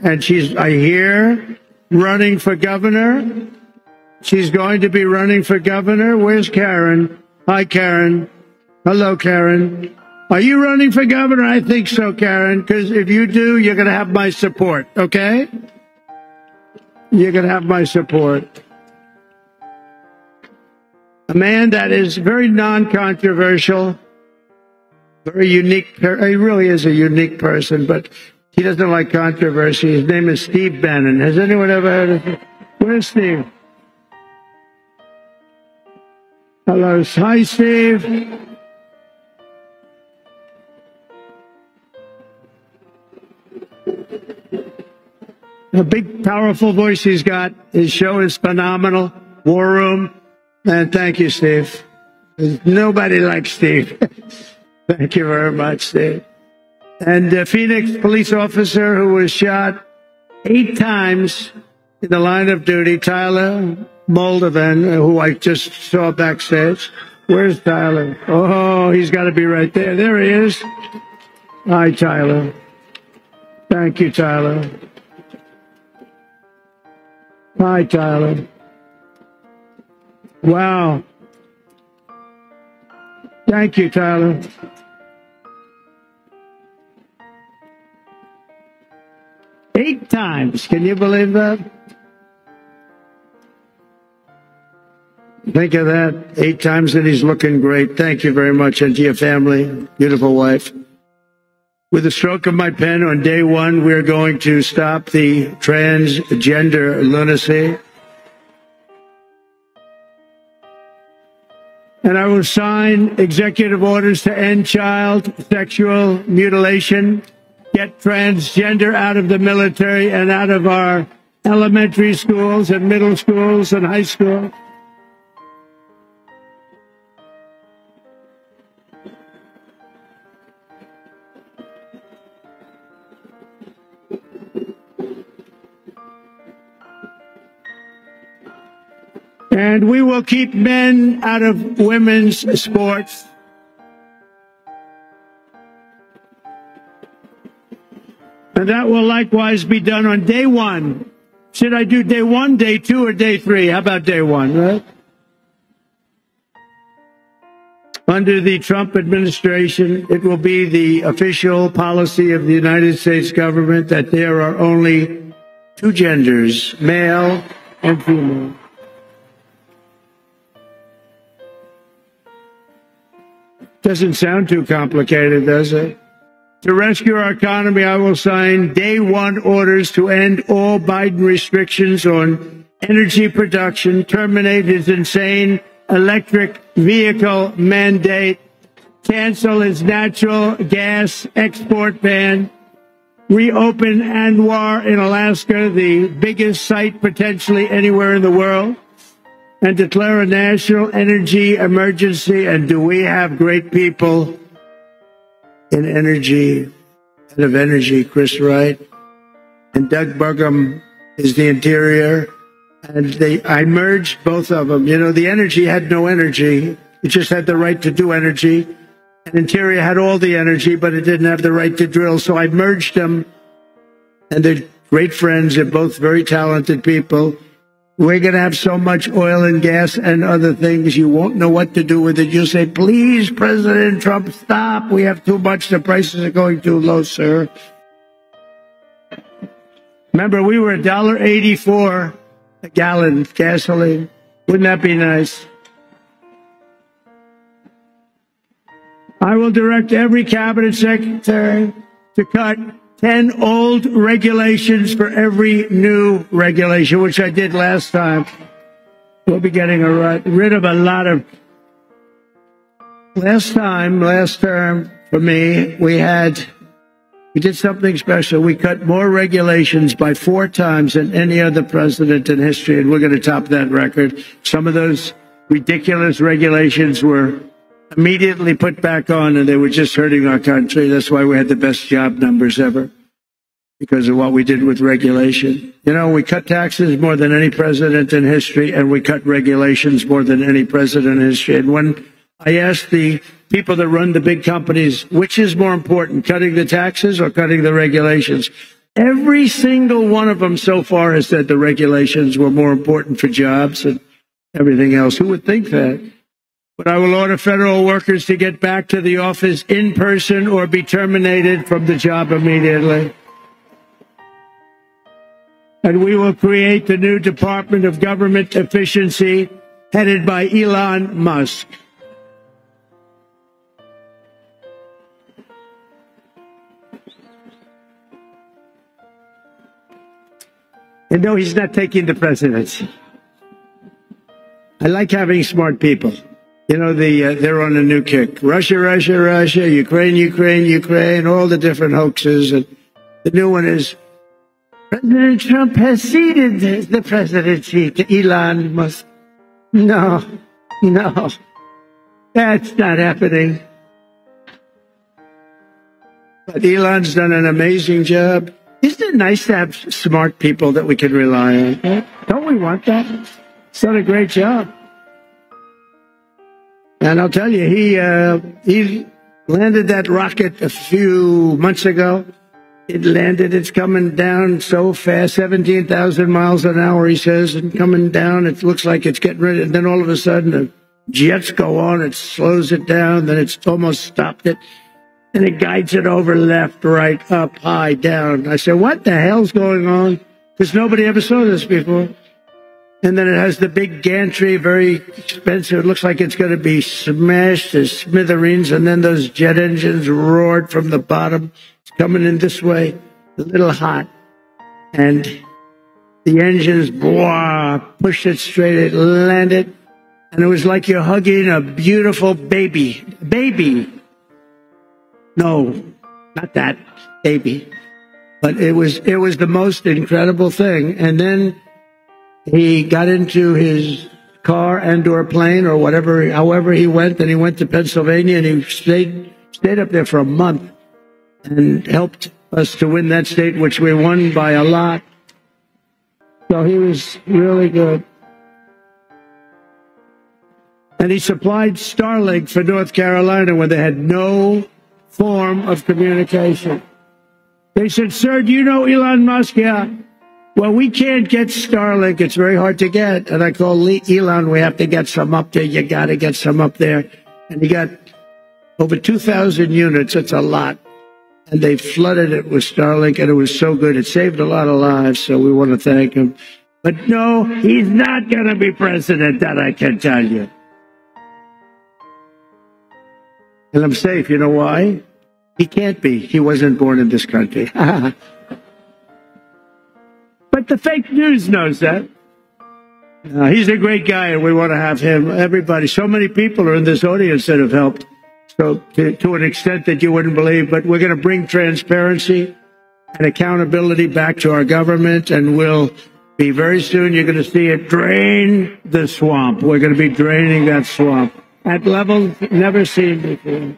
and I hear, running for governor. She's going to be running for governor. Where's Karen? Hi, Karen. Hello, Karen. Are you running for governor? I think so, Karen, because if you do, you're going to have my support, okay? You're going to have my support. A man that is very non-controversial, very unique. He really is a unique person, but he doesn't like controversy. His name is Steve Bannon. Has anyone ever heard of him? Where's Steve? Hello. Hi, Steve. A big, powerful voice he's got. His show is phenomenal. War Room. And thank you, Steve. Nobody likes Steve. Thank you very much, Steve. And a Phoenix police officer who was shot 8 times in the line of duty, Tyler Moldovan, who I just saw backstage. Where's Tyler? Oh, he's got to be right there. There he is. Hi, Tyler. Thank you, Tyler. Hi, Tyler. Wow. Thank you, Tyler. Eight times. Can you believe that? Think of that. 8 times that he's looking great. Thank you very much. And to your family, beautiful wife. With a stroke of my pen on day 1, we're going to stop the transgender lunacy. And I will sign executive orders to end child sexual mutilation, get transgender out of the military and out of our elementary schools and middle schools and high schools. And we will keep men out of women's sports. And that will likewise be done on day 1. Should I do day 1, day 2, or day 3? How about day 1, right? Under the Trump administration, it will be the official policy of the United States government that there are only 2 genders, male and female. Doesn't sound too complicated, does it? To rescue our economy, I will sign day 1 orders to end all Biden restrictions on energy production, terminate his insane electric vehicle mandate, cancel his natural gas export ban, reopen Anwar in Alaska, the biggest site potentially anywhere in the world, and declare a national energy emergency. And do we have great people in energy, head of energy, Chris Wright, and Doug Burgum is the interior. And I merged both of them. You know, the energy had no energy. It just had the right to do energy. And interior had all the energy, but it didn't have the right to drill. So I merged them. And they're great friends. They're both very talented people. We're going to have so much oil and gas and other things, you won't know what to do with it. You'll say, please, President Trump, stop. We have too much. The prices are going too low, sir. Remember, we were $1.84 a gallon gasoline. Wouldn't that be nice? I will direct every cabinet secretary to cut 10 old regulations for every new regulation, which I did last time. We'll be getting rid of a lot of... Last term, for me, we did something special. We cut more regulations by 4 times than any other president in history, and we're going to top that record. Some of those ridiculous regulations were immediately put back on, and they were just hurting our country. That's why we had the best job numbers ever, because of what we did with regulation. You know, we cut taxes more than any president in history, and we cut regulations more than any president in history. And when I asked the people that run the big companies, which is more important, cutting the taxes or cutting the regulations, every single one of them so far has said the regulations were more important for jobs and everything else. Who would think that? But I will order federal workers to get back to the office in person or be terminated from the job immediately. And we will create the new Department of Government Efficiency headed by Elon Musk. And no, he's not taking the presidency. I like having smart people. You know, they're on a new kick. Russia, Ukraine, all the different hoaxes. And the new one is, President Trump has ceded the presidency to Elon Musk. No, that's not happening. But Elon's done an amazing job. Isn't it nice to have smart people that we can rely on? Don't we want that? He's done a great job. And I'll tell you, he landed that rocket a few months ago. It landed, it's coming down so fast, 17,000 miles an hour, he says, and coming down, it looks like it's getting ready. And then all of a sudden, the jets go on, it slows it down, then it's almost stopped it. And it guides it over left, right, up, high, down. I said, what the hell's going on? Because nobody ever saw this before. And then it has the big gantry, very expensive. It looks like it's going to be smashed to smithereens. And then those jet engines roared from the bottom. It's coming in this way, a little hot. And the engines, pushed it straight, it landed. And it was like you're hugging a beautiful baby. Baby. No, not that baby. But it was the most incredible thing. And then he got into his car and/or plane or whatever, however he went, and he went to Pennsylvania, and he stayed up there for a month and helped us to win that state, which we won by a lot. So he was really good. And he supplied Starlink for North Carolina when they had no form of communication. They said, "Sir, do you know Elon Musk?" "Yeah." "Well, we can't get Starlink. It's very hard to get." And I called Elon, "We have to get some up there. You got to get some up there." And he got over 2,000 units. It's a lot. And they flooded it with Starlink, and it was so good. It saved a lot of lives, so we want to thank him. But no, he's not going to be president, that I can tell you. And I'm safe. You know why? He can't be. He wasn't born in this country. But the fake news knows that. He's a great guy, and we want to have him. Everybody, so many people are in this audience that have helped. So to an extent that you wouldn't believe, but we're going to bring transparency and accountability back to our government, and we'll be very soon, you're going to see it drain the swamp. We're going to be draining that swamp at levels never seen before.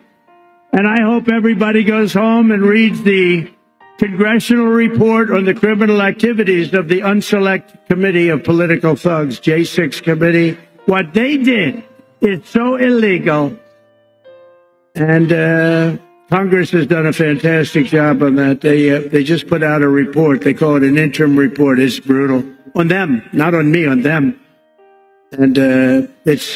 And I hope everybody goes home and reads the congressional report on the criminal activities of the Unselect Committee of Political Thugs, J6 Committee. What they did is so illegal. And Congress has done a fantastic job on that. They just put out a report. They call it an interim report. It's brutal. On them, not on me, on them. And it's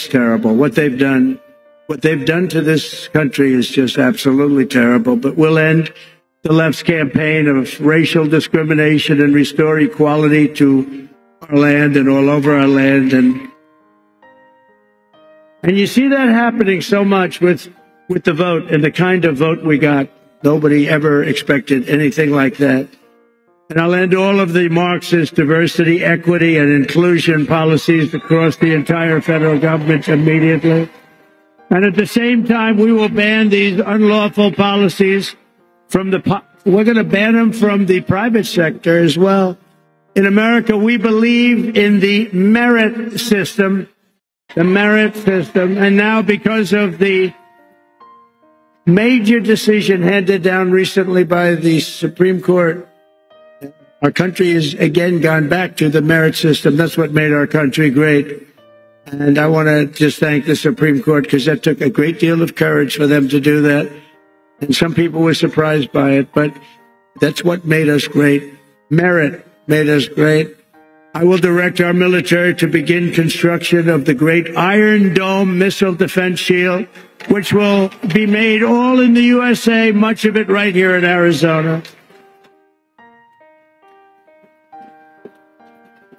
terrible. What they've done to this country is just absolutely terrible. But we'll end the left's campaign of racial discrimination and restore equality to our land and all over our land. And you see that happening so much with the vote and the kind of vote we got. Nobody ever expected anything like that. And I'll end all of the Marxist diversity, equity, and inclusion policies across the entire federal government immediately. And at the same time, we will ban these unlawful policies from we're going to ban them from the private sector as well. In America, we believe in the merit system. And now, because of the major decision handed down recently by the Supreme Court, our country has again gone back to the merit system. That's what made our country great. And I want to just thank the Supreme Court, because that took a great deal of courage for them to do that. And some people were surprised by it, but that's what made us great. Merit made us great. I will direct our military to begin construction of the great Iron Dome missile defense shield, which will be made all in the USA, much of it right here in Arizona.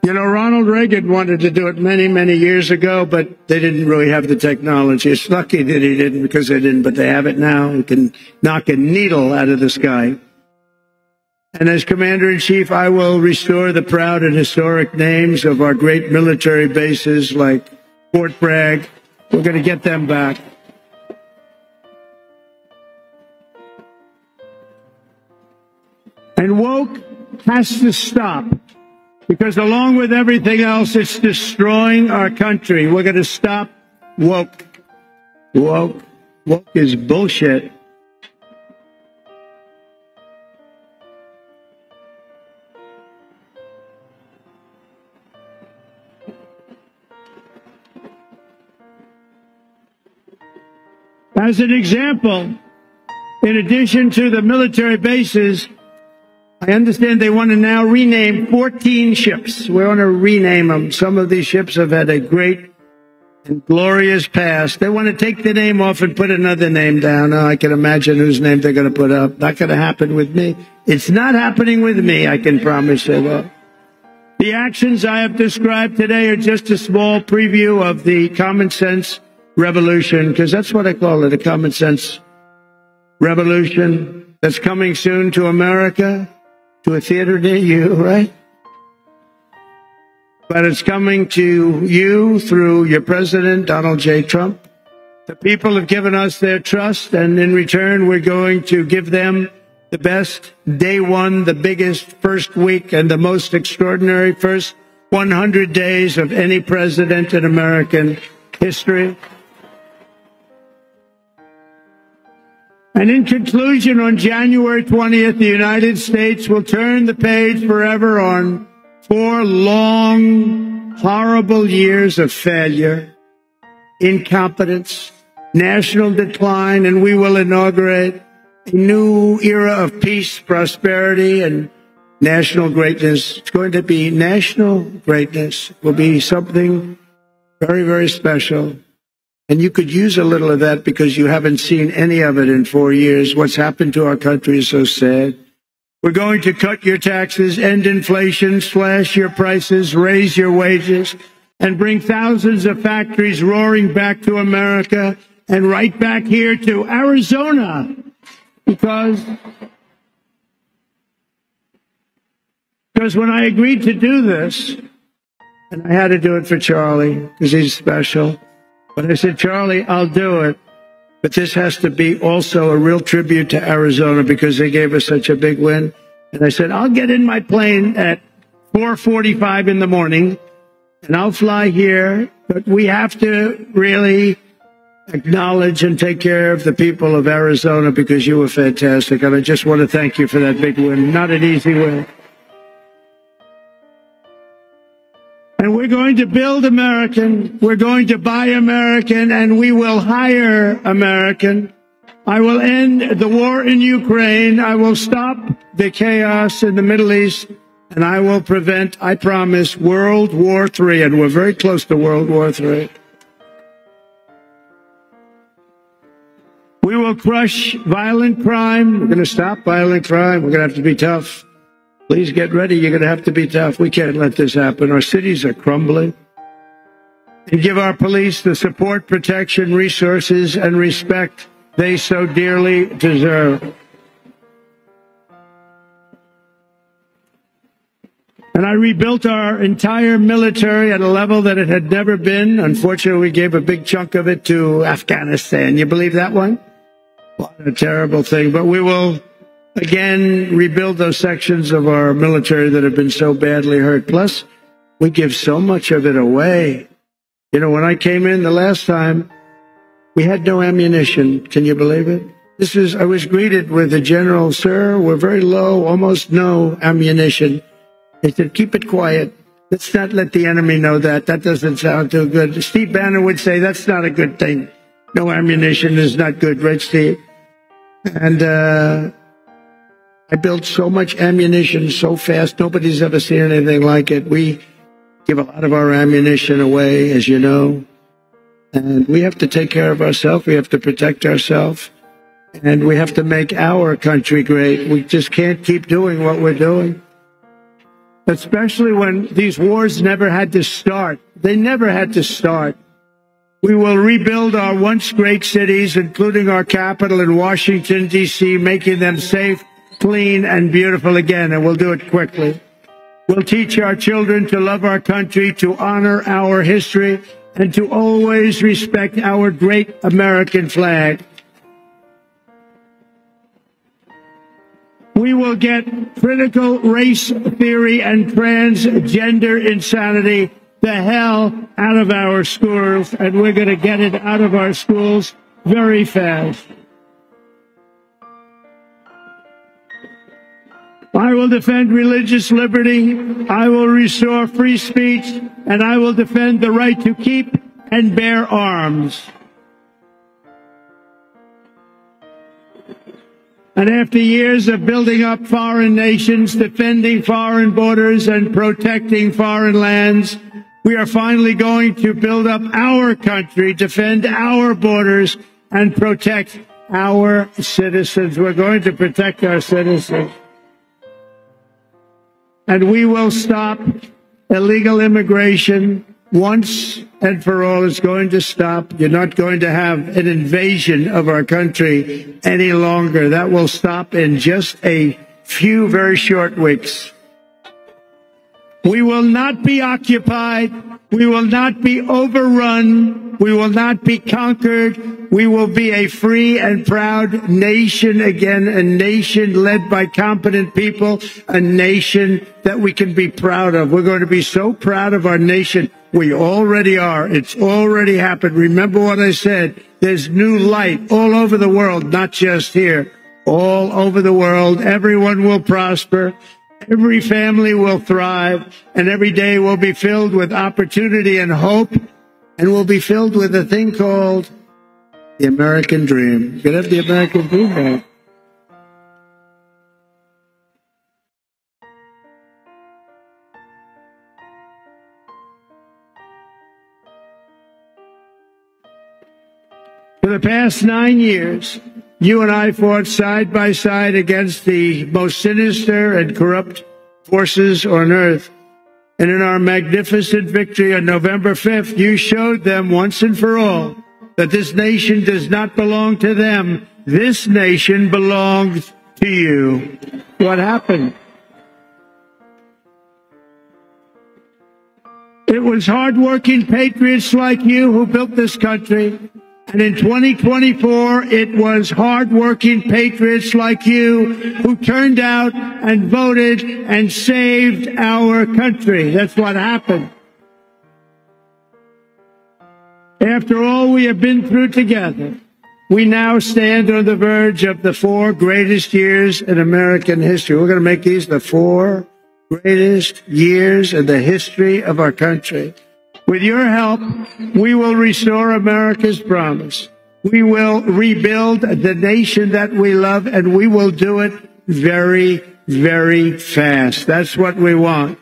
You know, Ronald Reagan wanted to do it many, many years ago, but they didn't really have the technology. It's lucky that he didn't, because they didn't, but they have it now. You can knock a needle out of the sky. And as Commander-in-Chief, I will restore the proud and historic names of our great military bases like Fort Bragg. We're going to get them back. And woke has to stop, because along with everything else, it's destroying our country. We're going to stop woke. Woke is bullshit. As an example, in addition to the military bases, I understand they want to now rename 14 ships. We want to rename them. Some of these ships have had a great and glorious past. They want to take the name off and put another name down. Oh, I can imagine whose name they're going to put up. Not going to happen with me. It's not happening with me, I can promise you that. The actions I have described today are just a small preview of the common sense revolution, because that's what I call it, a common sense revolution that's coming soon to America, to a theater near you, right? But it's coming to you through your president, Donald J. Trump. The people have given us their trust, and in return, we're going to give them the best day one, the biggest first week, and the most extraordinary first 100 days of any president in American history. And in conclusion, on January 20th, the United States will turn the page forever on 4 long, horrible years of failure, incompetence, national decline, and we will inaugurate a new era of peace, prosperity, and national greatness. It's going to be national greatness. It will be something very, very special. And you could use a little of that because you haven't seen any of it in 4 years. What's happened to our country is so sad. We're going to cut your taxes, end inflation, slash your prices, raise your wages, and bring thousands of factories roaring back to America and right back here to Arizona. Because when I agreed to do this, and I had to do it for Charlie because he's special, but I said, Charlie, I'll do it, but this has to be also a real tribute to Arizona because they gave us such a big win. And I said, I'll get in my plane at 4:45 in the morning, and I'll fly here, but we have to really acknowledge and take care of the people of Arizona because you were fantastic. And I just want to thank you for that big win. Not an easy win. And we're going to build American. We're going to buy American, and we will hire American. I will end the war in Ukraine. I will stop the chaos in the Middle East, and I will prevent, I promise, World War III. And we're very close to World War III. We will crush violent crime. We're going to stop violent crime. We're going to have to be tough. Please get ready. You're going to have to be tough. We can't let this happen. Our cities are crumbling. And give our police the support, protection, resources, and respect they so dearly deserve. And I rebuilt our entire military at a level that it had never been. Unfortunately, we gave a big chunk of it to Afghanistan. You believe that one? What a terrible thing. But we will again rebuild those sections of our military that have been so badly hurt. Plus, we give so much of it away. You know, when I came in the last time, we had no ammunition. Can you believe it? I was greeted with a general, sir, we're very low, almost no ammunition. He said, keep it quiet. Let's not let the enemy know that. That doesn't sound too good. Steve Bannon would say that's not a good thing. No ammunition is not good, right, Steve? And I built so much ammunition so fast. Nobody's ever seen anything like it. We give a lot of our ammunition away, as you know. And we have to take care of ourselves. We have to protect ourselves. And we have to make our country great. We just can't keep doing what we're doing. Especially when these wars never had to start. They never had to start. We will rebuild our once great cities, including our capital in Washington, D.C., making them safe, clean, and beautiful again, and we'll do it quickly. We'll teach our children to love our country, to honor our history, and to always respect our great American flag. We will get critical race theory and transgender insanity the hell out of our schools, and we're going to get it out of our schools very fast. I will defend religious liberty, I will restore free speech, and I will defend the right to keep and bear arms. And after years of building up foreign nations, defending foreign borders, and protecting foreign lands, we are finally going to build up our country, defend our borders, and protect our citizens. We're going to protect our citizens. And we will stop illegal immigration once and for all is going to stop. You're not going to have an invasion of our country any longer. That will stop in just a few very short weeks. We will not be occupied. We will not be overrun. We will not be conquered. We will be a free and proud nation again, a nation led by competent people, a nation that we can be proud of. We're going to be so proud of our nation. We already are. It's already happened. Remember what I said. There's new light all over the world, not just here. All over the world. Everyone will prosper. Every family will thrive, and every day will be filled with opportunity and hope, and will be filled with a thing called the American dream. You can have the American dream back. For the past 9 years, you and I fought side by side against the most sinister and corrupt forces on earth. And in our magnificent victory on November 5th, you showed them once and for all that this nation does not belong to them. This nation belongs to you. What happened? It was hardworking patriots like you who built this country. And in 2024, it was hardworking patriots like you who turned out and voted and saved our country. That's what happened. After all we have been through together, we now stand on the verge of the 4 greatest years in American history. We're going to make these the 4 greatest years in the history of our country. With your help, we will restore America's promise. We will rebuild the nation that we love, and we will do it very, very fast. That's what we want.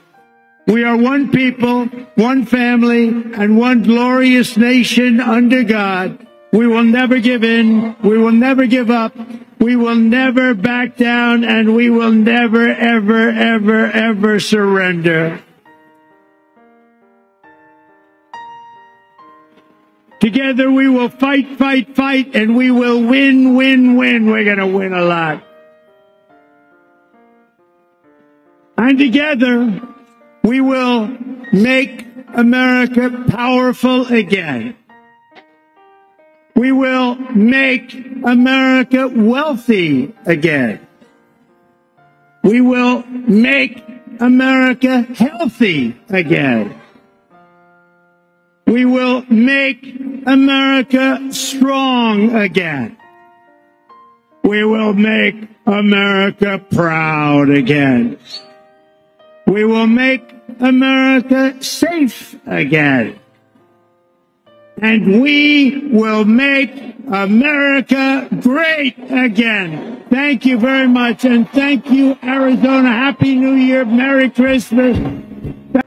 We are one people, one family, and one glorious nation under God. We will never give in. We will never give up. We will never back down, and we will never, ever, ever, ever surrender. Together we will fight, fight, fight, and we will win, win, win. We're going to win a lot. And together we will make America powerful again. We will make America wealthy again. We will make America healthy again. We will make America strong again. We will make America proud again. We will make America safe again. And we will make America great again. Thank you very much. And thank you, Arizona. Happy New Year. Merry Christmas.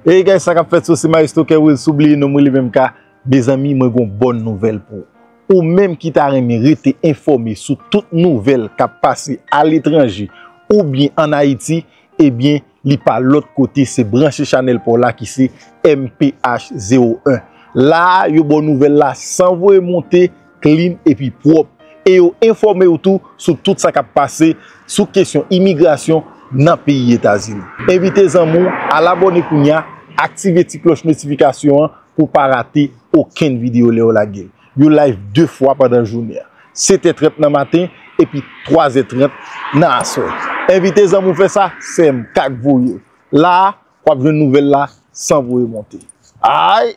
Hey guys, ça qu'a fait c'est Maestro que will s'oublie nous li même ka mes amis moi gon bonne nouvelle pour ou même qui t'a rete informé sur toute nouvelle qui passé à l'étranger ou bien en Haïti, eh bien li par l'autre côté c'est branché channel pour là qui c'est MPH01. Là, yo bonne nouvelle là sans vous monter clean et puis propre et yo informer tout sur tout ça qui passé sur question immigration dans le pays États-Unis. Invitez en moun à l'abonner kounya, activer la cloche notification pour ne pas rater aucune vidéo Léo la gueule. Yo live 2 fois pendant la journée. 7h30 dans le matin et puis 3h30 dans la soirée. Invitez en moun faire ça, c'est m'kak vous. Là, on va une nouvelle là sans vous remonter. Aïe!